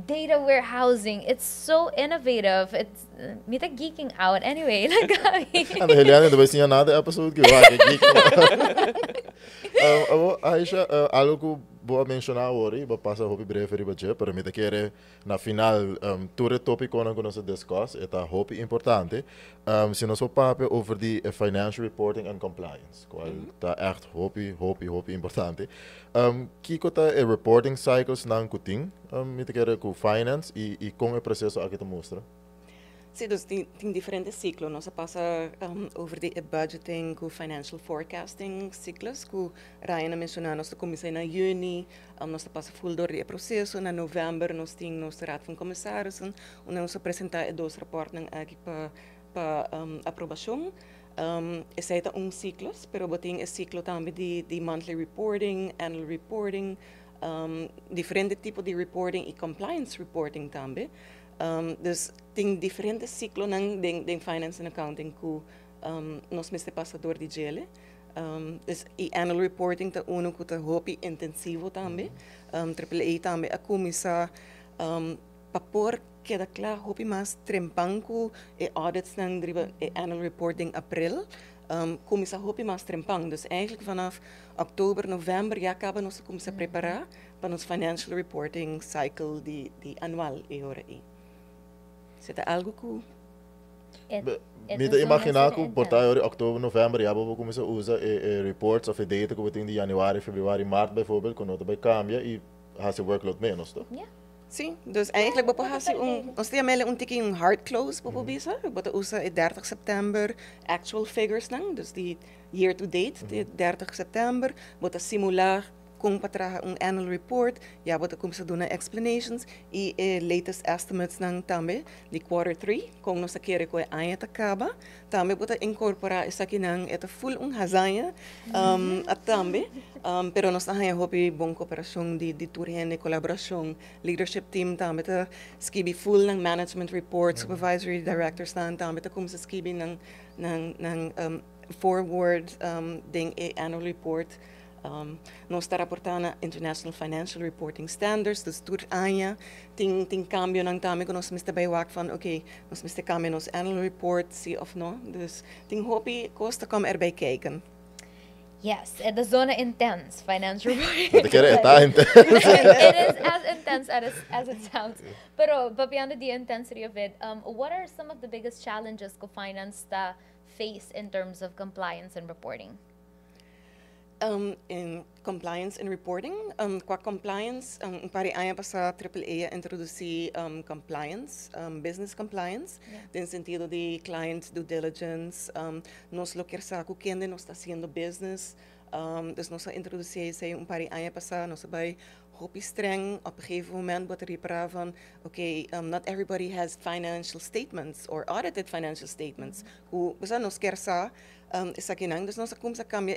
data warehousing. It's so innovative. It's me geeking out anyway. Ano Heliane, depois tinha nada episode que vai geeking. Aisha, algo que vou mencionar agora, vou passar a breve riba je, para mim querer na final todo tópico que nós discuss, é tá hopi importante. Se nós falar over die financial reporting and compliance, qual tá echt hopi importante. Kiko tá reporting cycles nang kuting, me querer com finance e com o processo aqui te mostra. Sim, dus tem diferentes ciclos. Nós passa over de budgeting, com financial forecasting ciclos, que Ryan mencionou. Nós começamos em juni, nós passa full door de processo. Na novembro nós temos nosso raad van commissarissen, e nós apresentar dois rapportos aqui para aprovação. Esse é ciclo, pero boting ciclo também de monthly reporting, annual reporting. Diferente tipo de reporting e compliance reporting também. Dus tem diferente ciclo ng den finance and accounting ku nos meste passador de gele. Dus e annual reporting ta uno ku ta hopi intensivo também. AAA também a comisa papor queda claro hopi mas trempanku e audits ng driba e annual reporting april. Comisa hopi mas trempang. Dus eigenlijk vanaf oktober, november ja acaba nos comisa preparar para nos financial reporting cycle di anual e hora e. Zit er algo ku? Mida imaginar que por estar outubro, novembro, já vou começar a usar reports of data que tem de januari, februari, maart bijvoorbeeld, quando vai cambia e has workload menos, toch? Yeah. Sim, dus eigenlijk bapa hasi ons dia mele tiki hard close bapa bisa, bapa usa 30 September actual figures nang, dus die year to date, die 30 September, bapa simular kung patraha annual report, ja bota kung sa duna explanations e latest estimates ng tambe di quarter 3 kung no sa kere ko ay takaba tambe bota incorpora isa kinang eta full hazaya at tambe pero nos haya hopi bong kooperasyon di turhene kolaborasyon leadership team tambe ta skibi full ng management report supervisory directors tambe ta kung sa skibi ng forward ding annual report. Nós está reportando International Financial Reporting Standards, dus door ANA, ting cambio ng tami ko nós miste bij wak van, oké, nós miste cambio nos annual report, zie of no, dus ting hopi kosta kom erbij kijken. Yes, the zona intense financial reporting. Dat kere eta intense. It is as intense as it sounds. Pero beyond the intensity of it, what are some of the biggest challenges ko finance face in terms of compliance and reporting? In compliance and reporting, qua compliance, pari aya pa sa AAA introduci compliance, business compliance, en sentido de client due diligence, nos lo que sa kukende nos está haciendo business, dus nos introduci pari aya pa sa nos bay hopi streng op een gegeven moment wat er van, not everybody has financial statements or audited financial statements. Hoe basa nos kersa isa kinang dus nos kumsa kambia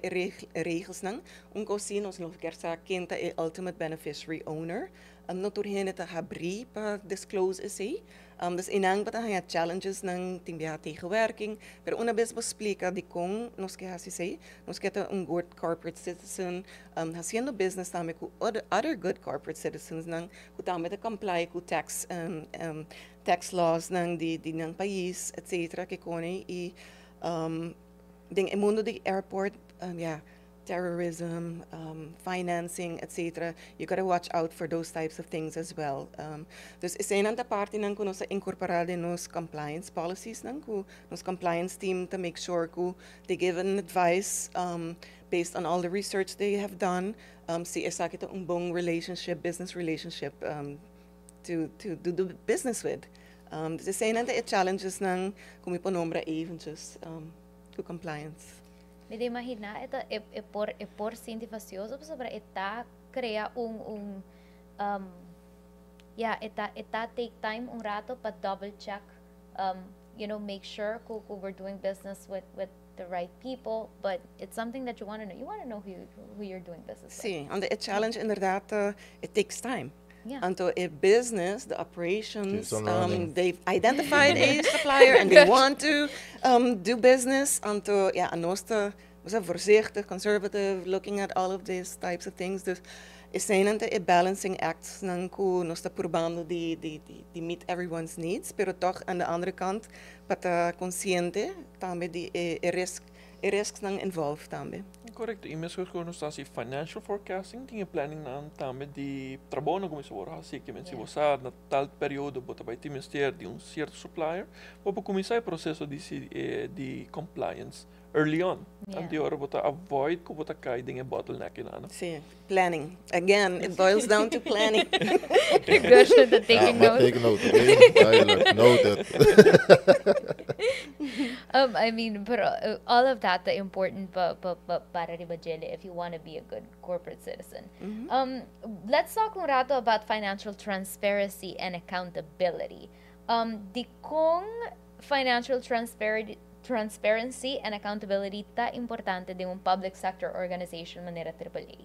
regels nang unko si nos lo kersa kenta e ultimate beneficiary owner. No turhene ta habri pa disclose is dus inang bata haya challenges ng timbia tegenwerking pero una vez vos explica di kung nos que hasi say nos que ta good corporate citizen haciendo business tame ku other good corporate citizens nang ku tame ta comply ku tax laws nang di ng país etc que kone i ding mundo di airport terrorism, financing, etc. You gotta watch out for those types of things as well. Dus is een aan parte nang kuno sa incorporado nos compliance policies nang ku nos compliance team to make sure ku they give an advice based on all the research they have done. Si esa kita bong relationship, business relationship to do business with. Dus is een aan de challenges nang kung iponombra eventjes to compliance. Me imagina ita por cientifacioso sobre ita crea ita take time rato pa double check make sure we're doing business with the right people, but it's something that you want to know. You want to know who you're doing business with. Sí, and the challenge inderdaad it takes time. Yeah. Until a business, the operations, they've identified a supplier and they want to do business. Until anosta was voorzichtig, conservative, looking at all of these types of things. Dus is zijn a balancing act nanku nosta probando die meet everyone's needs, pero toch aan de andere kant pata consciente tambe die risks nang involved tambe. Correct. E mesmo quando nós estamos financial forecasting, tinha planning na também de trabalho como se for assim que se você na tal período bota vai ter ministério de certo supplier, para começar o processo de compliance early on. And the other bota avoid ko bota kai dinge bottleneck in ana. Sí, planning. Again, it boils down to planning. Good at taking notes. Take note, okay? Noted. I mean, but all of that the important para ribajele if you want to be a good corporate citizen. Let's talk un rato about financial transparency and accountability. Di kung financial transparency and accountability ta importante de un public sector organization manera AAA.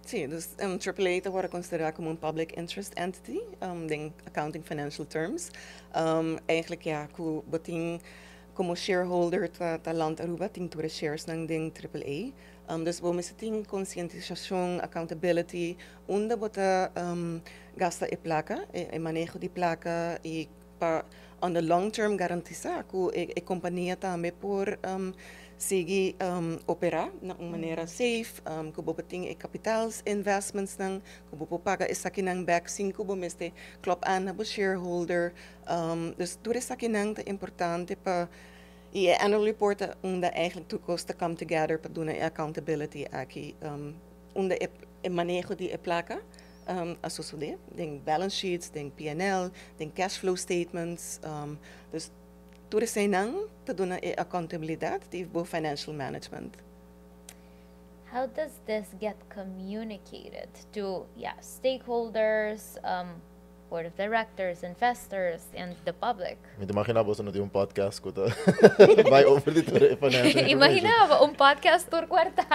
Sim, dus AAA te worden considerado como public interest entity, in accounting financial terms. Eigenlijk ja, como shareholder ta land Aruba, ting toere shares ng ding AAA. Dus we moeten ting conscientização, accountability, onde bota gasta e placa, e manejo di placa e pa on the long term garantizar que a companhia também por seguir operar na uma maneira safe, que bo beting e capitals investments nang, que bo paga essa aqui nang back sim que bo meste klop aan na bo shareholder. Dus door essa aqui nang te importante pa e a annual report onde eigenlijk toekomst come together para doen accountability aqui onde e manejo die e placa associado, den balance sheets, den P&L, den cash flow statements, dus tudo isso não te dona accountabilidade de financial management. How does this get communicated to stakeholders, board of directors, investors, and the public? Me imaginava você não tinha podcast que vai over de toda a financial Imaginava podcast tour quartal.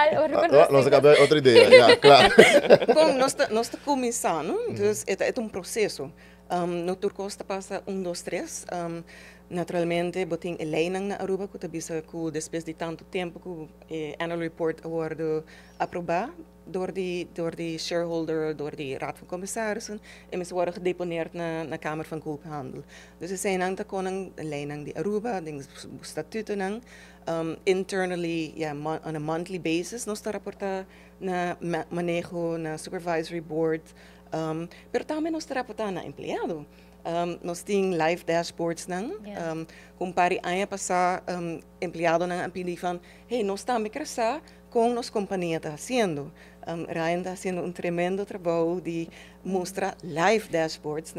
Nós acabamos outra ideia, yeah, claro. Bom, nós estamos começando, dus é processo. No turcosta passa 1, 2, 3. Naturalmente, boting leiding na Aruba, que tabisa que depois de tanto tempo que annual report award aprovado door die shareholder, door die raad van commissarissen, en ze worden gedeponeerd na Kamer van Koophandel. Dus ze zijn aan de koning, leiding die Aruba, die statuten internally, on a monthly basis, nos rapporta na manejo, na supervisory board, pero também nos rapporta na empleado. Nós temos live dashboards com pari aia passar empleado nang pili van hey nós estamos crescer com nos companhia está fazendo. Ryan está fazendo tremendo trabalho de mostrar live dashboards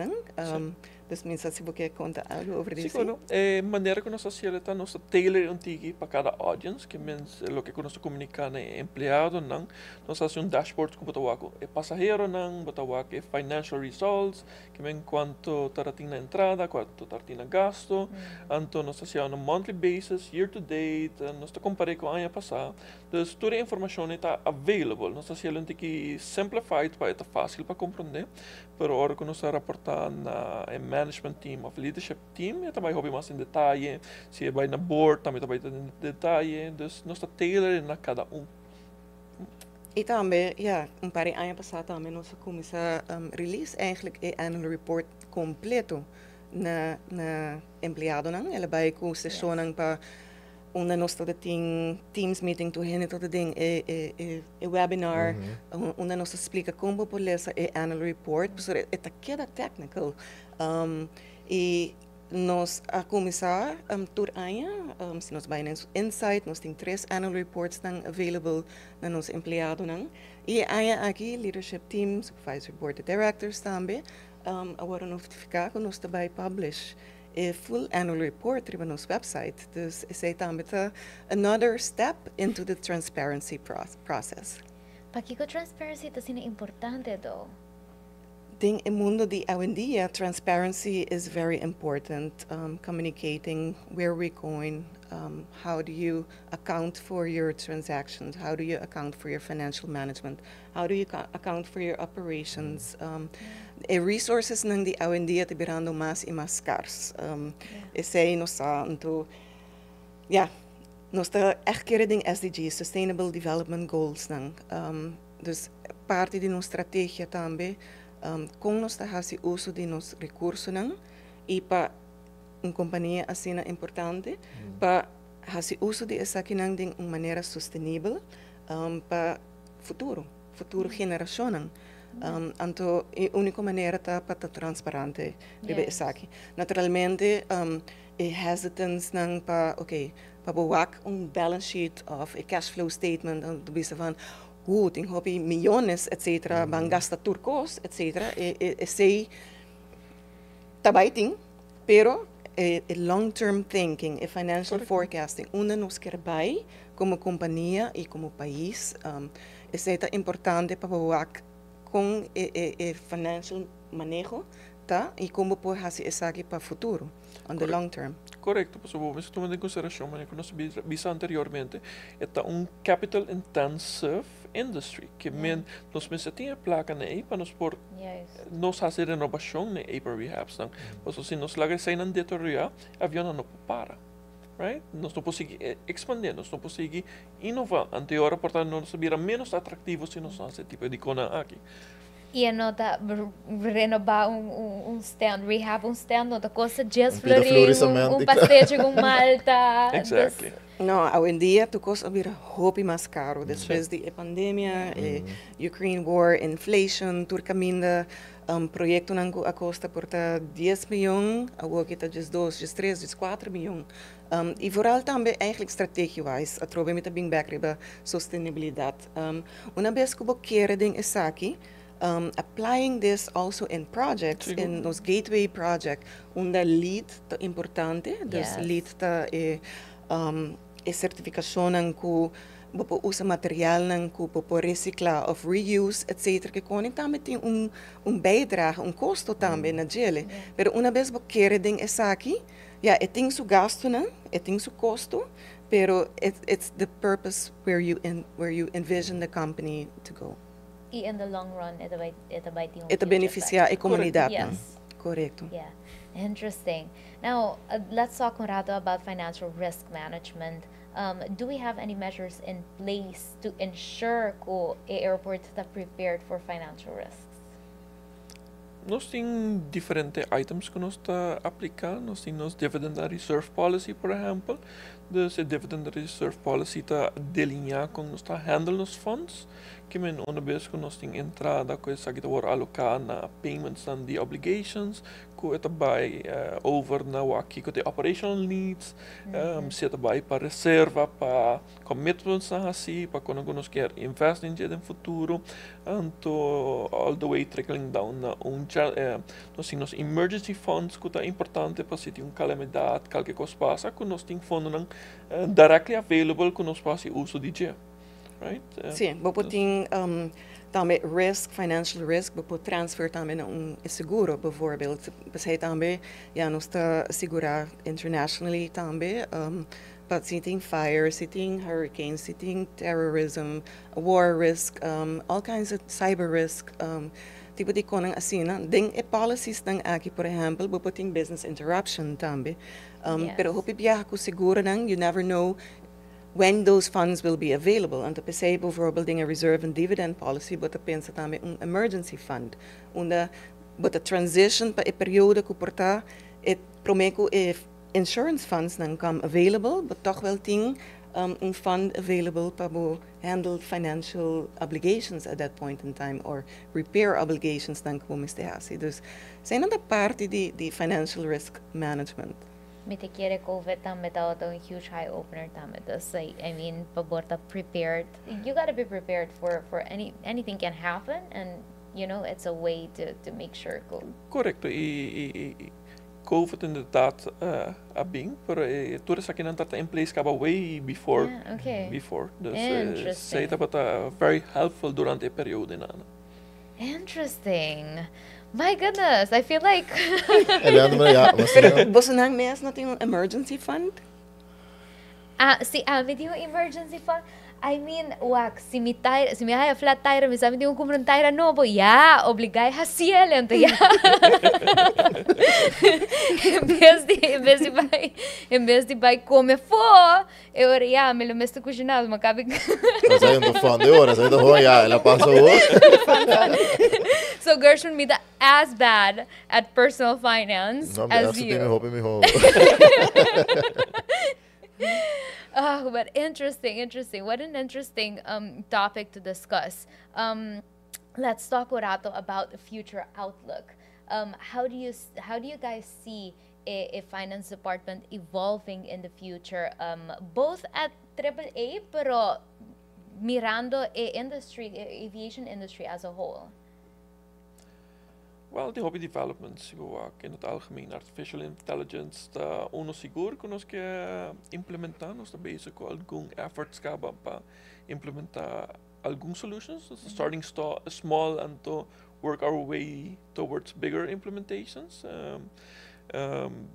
dus mensen se você conta algo over isso. Sim, a maneira que nós facilita nós tailor para cada audience, que means lo que nós comunica na empleado nang nós fazemos dashboard com botawako e passageiro nang botawako e financial results, que men quanto tarating na entrada, quanto tarating na gasto, anto nós fazemos on a monthly basis, year to date, nós ta compare com ano passado. Dus toda a informação está available. Nós fazemos que simplified para é fácil para compreender, pero hora que nós reportar na management team of leadership team, eu também hobby mais em detalhe, se é na board, também em detalhe, dus nós está tailor na cada E também, par de anos passado também nós começamos a release eigenlijk o annual report completo na empleado nang, ela vai com sessão para onde nós temos Teams meeting to hen tot ding webinar onde nós explica como pode essa annual report, so é queda technical. E nós a começar tur ano, se nós vai insight, nós temos 3 annual reports tão available na nosso empleado nang. E ano aqui leadership team, supervisory board of directors também, agora notificar que nós também publish a full annual report through our website. Dus is também another step into the transparency process. Para que transparency é importante do? Ding in mundo de hoje em dia, transparency is very important. Communicating where we're going, how do you account for your transactions, how do you account for your financial management, how do you account for your operations. Resources nang di hoje em dia te virando mais e mais scarce. Sei nós nós echt querendo SDGs, Sustainable Development Goals nang. Dus parte de nossa estratégia também com nós fazer uso de nossos recursos e para uma companhia assim importante para fazer uso de essa aqui de uma maneira sustentável para futuro geração. Então, a única maneira para estar transparente é essa aqui. Naturalmente, hesitance para bewaak balance sheet of a cash flow statement do bisa van tem hobby miljones, etc. Bang gasta turcos, etc. Sei tabaiting, pero long-term thinking, financial forecasting, onde nos quer bai como companhia e como país, é importante para bewaak com financial manejo, tá? E como pode fazer isso aqui para o futuro. on the long term. Correcto, pues vamos a tomar en consideración, como nos visa anteriormente, esta capital intensive industry, que nos tiene placa ahí para nos por nos hacer renovación ahí para rehabs, ¿no? Pues si nos laga se en deteriora, avión no para, right? Nos no podemos expandir, nos no podemos innovar, anterior portanto nos hubiera menos atractivo si nos hace tipo de cona aquí. E anota renovar stand, rehab stand, outra coisa, just Vida florir, florescimento. passeio com malta. Exactly. No, hoje em dia tu costa vir hopi mais caro. Depois da pandemia, Ukraine war, inflation, turcaminda, projeto nango a costa porta 10 miljoen, agora kita just 2, just 3, just 4 miljoen. E vooral também eigenlijk strategie-wise, a trove met a bing back riba sustentabilidade. Una vez que eu quero ding is aqui, applying this also in projects, in those gateway project, onde lead te importante, dus lead te certificação que você usa material que você reciclar of reuse, etc. Que koning também tem bijdrage, custo também na gele. Pero uma vez você quer ding essa aqui, tem seu gasto, tem seu custo, pero it's the purpose where you envision the company to go. E in the long run, Ito beneficiar a comunidade. Yes. Correcto. Yeah, interesting. Now, let's talk un rato about financial risk management. Do we have any measures in place to ensure que a airport está prepared for financial risks? Nós temos diferentes items que nós está aplicando. Nós temos dividend reserve policy, por exemplo. Dus a dividend reserve policy está delinear como nós está handle os fundos. Que men uma vez que nós temos entrada, que isso aqui está alocada na payments and the obligations, que está by over na aqui que tem operational needs, se está by para reserva, para commitments na assim, para quando nós quer invest in no futuro, anto all the way trickling down na nós temos emergency funds que está importante para se tem calamidade, qualquer coisa passa, que nós temos fundos directly available que nós passa uso de dia. Right? Sim, você tem também risk, financial risk, você transfer também na seguro, bijvoorbeeld. Você também nós está segurar internationally também. But se tem fire, se tem hurricanes, se tem terrorism, war risk, all kinds of cyber risk, tipo de coisa assim, tem policies dan aqui, por exemplo, você tem business interruption também. Pero hopi biya ko seguro you never know when those funds will be available. En te pensei bijvoorbeeld in a reserve and dividend policy, but te pensa também emergency fund. But a transition pa e periode que porta it promeco if insurance funds dan come available, but toch wel ting fund available para handle financial obligations at that point in time or repair obligations dan como este hasi. Dus zijn dat parte di financial risk management. Me te quiere COVID también está a huge eye opener también. I mean, paborta prepared. You gotta be prepared for anything can happen, and you know it's a way to make sure. Correcto. Y COVID inderdaad abing, pero toen is ik in place kaba way before. Yeah, okay. Before. Dus Interesting. zei dat very helpful durante de periode na. Interesting. My goodness, I feel like. Pero você não mesmo não tem emergency fund? Me tem emergency fund. I mean, si mi hay a flat tire, mi sabi di comprar un tire novo, obligai a cielo, en vez de vai comer fo, eu me lo mesto cozinado, mas cabe. Mas aí não fã de horas, aí do ela passou hoje. So Gershon me the as bad at personal finance as you. Oh, but interesting. What an interesting topic to discuss. Let's talk about the future outlook. How do you guys see a finance department evolving in the future, both at AAA, pero mirando aviation industry as a whole? Well, die hobby developments, in het algemeen artificial intelligence, uno seguro que nos que implementar, nos está bezig com algum efforts para implementar algum solutions, starting small and to work our way towards bigger implementations.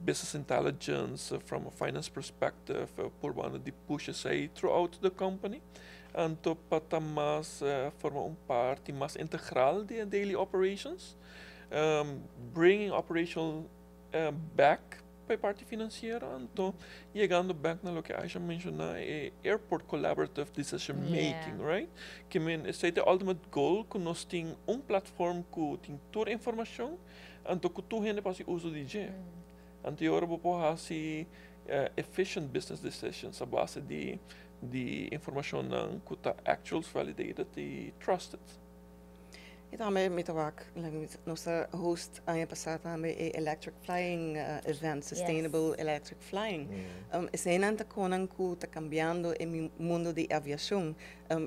business intelligence from a finance perspective, por one de pushes aí throughout the company. Então, para mais formar parte mais integral de daily operations, bringing operational back para a parte financeira, então chegando back na lo que Aisha mencionou, é airport collaborative decision making, right? Que é the ultimate goal que nós temos plataforma que tem toda a informação, então que tu gente para uso de je. Então agora vou pôr efficient business decisions a base de informação que está actuals validated e trusted. E também me toca, nossa host ano passado também é electric flying event, sustainable electric flying. Esse é nanta conan que está cambiando em mundo de aviação,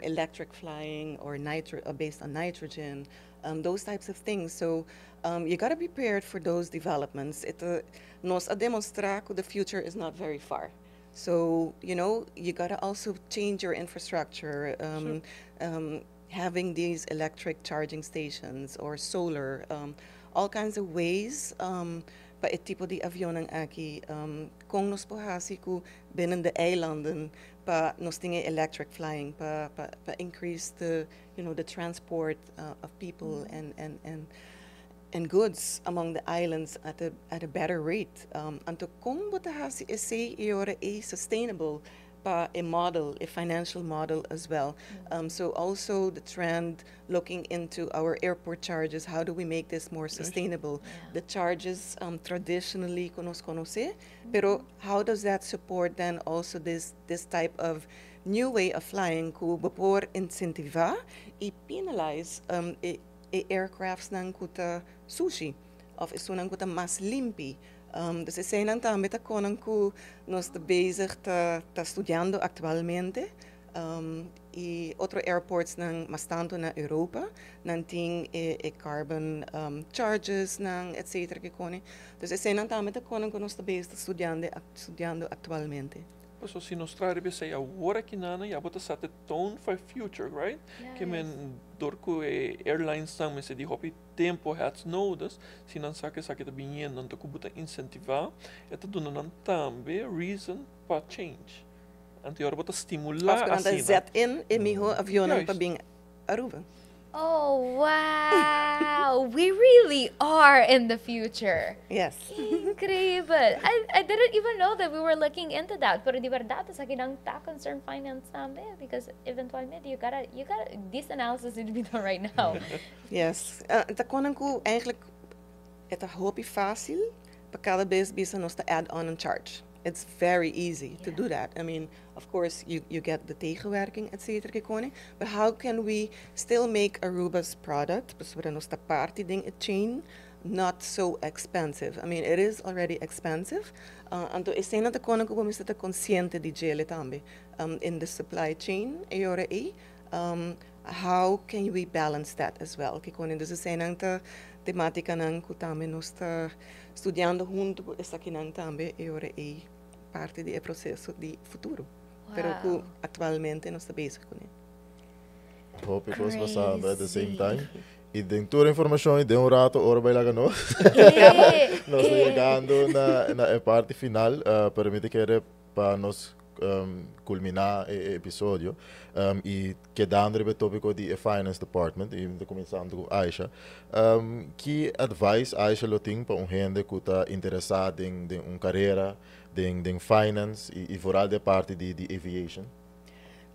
electric flying or based on nitrogen, those types of things. So you got to be prepared for those developments. Nos a demonstrar que the future is not very far. So you got to also change your infrastructure. Having these electric charging stations or solar, all kinds of ways pa het tipo de avion aqui kung nos pohasi ku binnen de eilanden pa nos tinge electric flying pa increase the the transport of people and goods among the islands at a better rate. Anto kung botahasi ese iora a sustainable a model, a financial model as well. So also the trend looking into our airport charges, how do we make this more sustainable? The charges traditionally conoce, pero how does that support then also this type of new way of flying ku bepor incentivar e penalize aircrafts nang kuta sushi of iso nang kuta mas limpi. Dus is zijn também tá conan que nós está bezig tá estudando atualmente e outros airports nang mas tanto na Europa nang ting carbon charges nang etc que cone. Dus is zijn também tá conan que nós está bezig estudando atualmente. So se nós trabalhamos aí agora que nana já bota set the tone for future, right? Que door que airlines são mas de hopi tempo hats nodas, se não sabe que tá vindo não tá kubuta incentivar, é tá dando também reason para change. Anterior bota estimular assim. Zet in miho avião para bem Aruba. Oh, wow. We really are in the future. Yes. Incredible. I didn't even know that we were looking into that. Pero di verdad, sa kinang concern finance tambe because eventually you gotta this analysis need to be done right now. Yes. Ita konan ko eigenlijk ita hopi fácil para cada vez bisa nos add on and charge. It's very easy to do that. I mean, of course, you get the tegenwerking, etc. But how can we still make Aruba's product, party ding a chain, not so expensive? I mean, it is already expensive. Anto esena ta konan ko bumista ta consciente di gele tambe in the supply chain. How can we balance that as well? Kikonin dus esena ta temática nang kutame nos ta studiando junto esta kinang tambe parte do processo de futuro. Pero que atualmente não está bezig com ele. Hoop ik was passando at the same time. E tem toda a informação e de rato ora vai lá nós. Nós estamos chegando na parte final. Permite que para nós culminar o episódio e quedando no tópico de finance department e começando com Aisha. Que advice Aisha lo tem para gente que está interessado em uma carreira de finance e vooral de parte de aviation?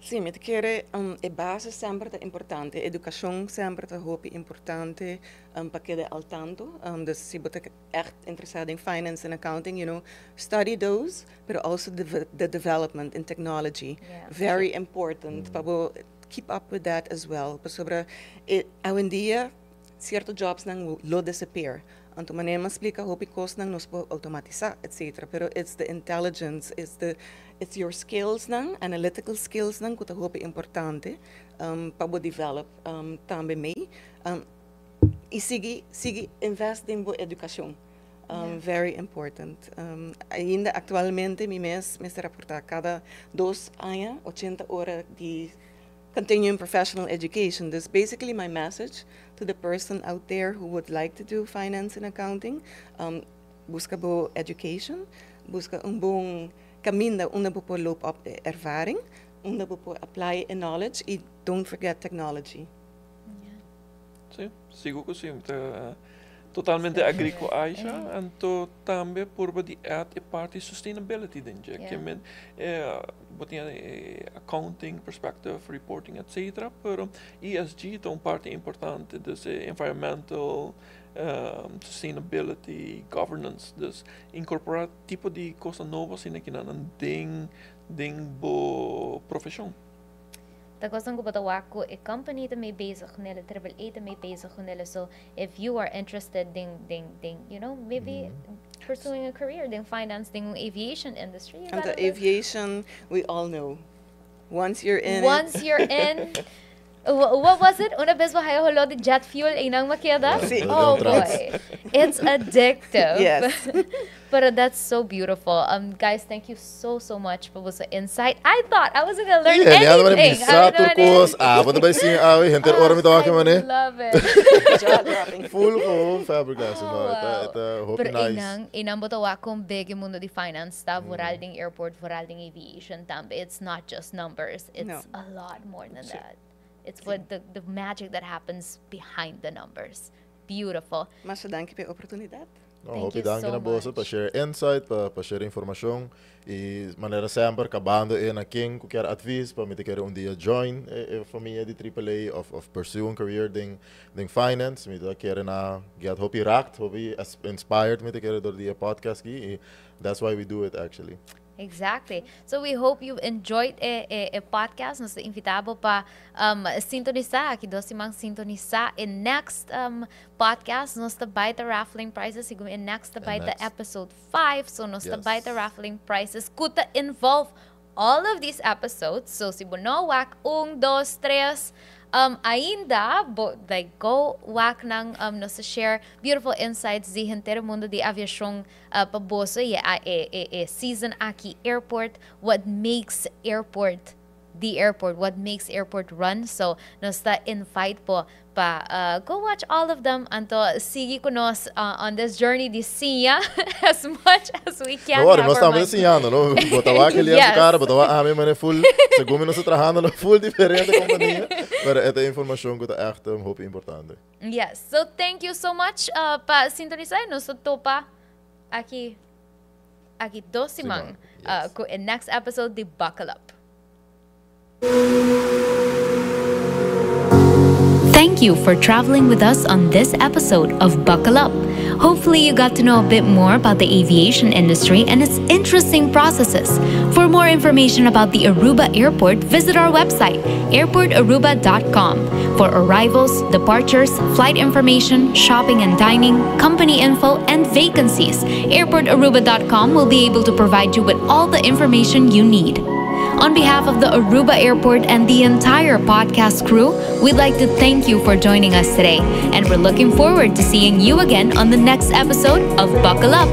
Sim, met keren a base sempre é importante, a educação sempre é muito importante para que al tanto. Dus se você echt interessado em finance and accounting, study those, but also the development in technology, very important. Para keep up with that as well. Sobre hoje em dia, certos jobs não lo disappear. Anto maneira explica hopi cost nang nos po automatizar, etc. Pero it's the intelligence, it's your skills nang, analytical skills nang kuta hopi importante para develop também mei. E sigue invest em boa educação. Very important. Ainda atualmente me reportar cada 2 anos 80 horas de continuing professional education. This is basically my message to the person out there who would like to do finance and accounting. busca bo education, busca bom caminho onde po loop op de ervaring, onde po apply in knowledge e don't forget technology. Sim, sigo com sim. Totalmente agree com a Aisha. Então, também por de add a parte sustainability dentro. Que men, botinha accounting, perspective, reporting, etc. Pero ESG é parte importante desse environmental, sustainability, governance. Dus incorporar tipo de coisa nova assim que não ding bo profissão. Takosang ko batawa ko a company that may base nila AAA that may base nila. So if you are interested ding you know, maybe pursuing a career ding finance ding aviation industry. And the aviation we all know. Once you're in what was it? Una vez ba kayo holo the jet fuel inang makiada? Oh boy. It's addictive. Yes. But that's so beautiful. Guys, thank you so much for the insight. I thought I wasn't gonna learn anything. I love it. Jaw dropping. Full fabricas. Pero inang botawa kung big mundo di finance ta, voralding airport, voralding aviation tambe. It's not just numbers. It's a lot more than that. It's what the magic that happens behind the numbers. Beautiful. Mas danke pela oportunidade. Hoop je dank na bosa para share insight, para share informação e maneira sempre acabando na quem qualquer advies para me ter dia join a família de AAA of pursue a career ding finance me ter querer na get hope raakt hope inspired me ter door die podcast e that's why we do it actually. Exactly. So we hope you've enjoyed a podcast. Nos invitable pa sintonizar aqui dosi mang sintonizar in next podcast. Nos tabay the raffling prizes siguro in next tabay the episode 5. So nos tabay the raffling prizes kuta involve all of these episodes. So si bono wak 1, 2, 3 ainda like go wak nang nos share beautiful insights di entero mundo di aviación paboso season aqui airport, what makes airport the airport, what makes airport run. So nos ta invite po pa go watch all of them anto sige ko nos on this journey di siya as much as we can. No, nós estamos ensinando, no? Botawa que ele é cara, botawa a mim full, segundo nós trabajando no full diferente companhia, pero esta informação que tá echt hoop importante. Yes, so thank you so much pa sintonizar nos topa aqui dosimang ko in next episode di Buckle Up. Thank you for traveling with us on this episode of Buckle Up. Hopefully you got to know a bit more about the aviation industry and its interesting processes. For more information about the Aruba Airport, visit our website, airportaruba.com. For arrivals, departures, flight information, shopping and dining, company info, and vacancies, airportaruba.com will be able to provide you with all the information you need. On behalf of the Aruba Airport and the entire podcast crew, we'd like to thank you for joining us today, and we're looking forward to seeing you again on the next episode of Buckle Up.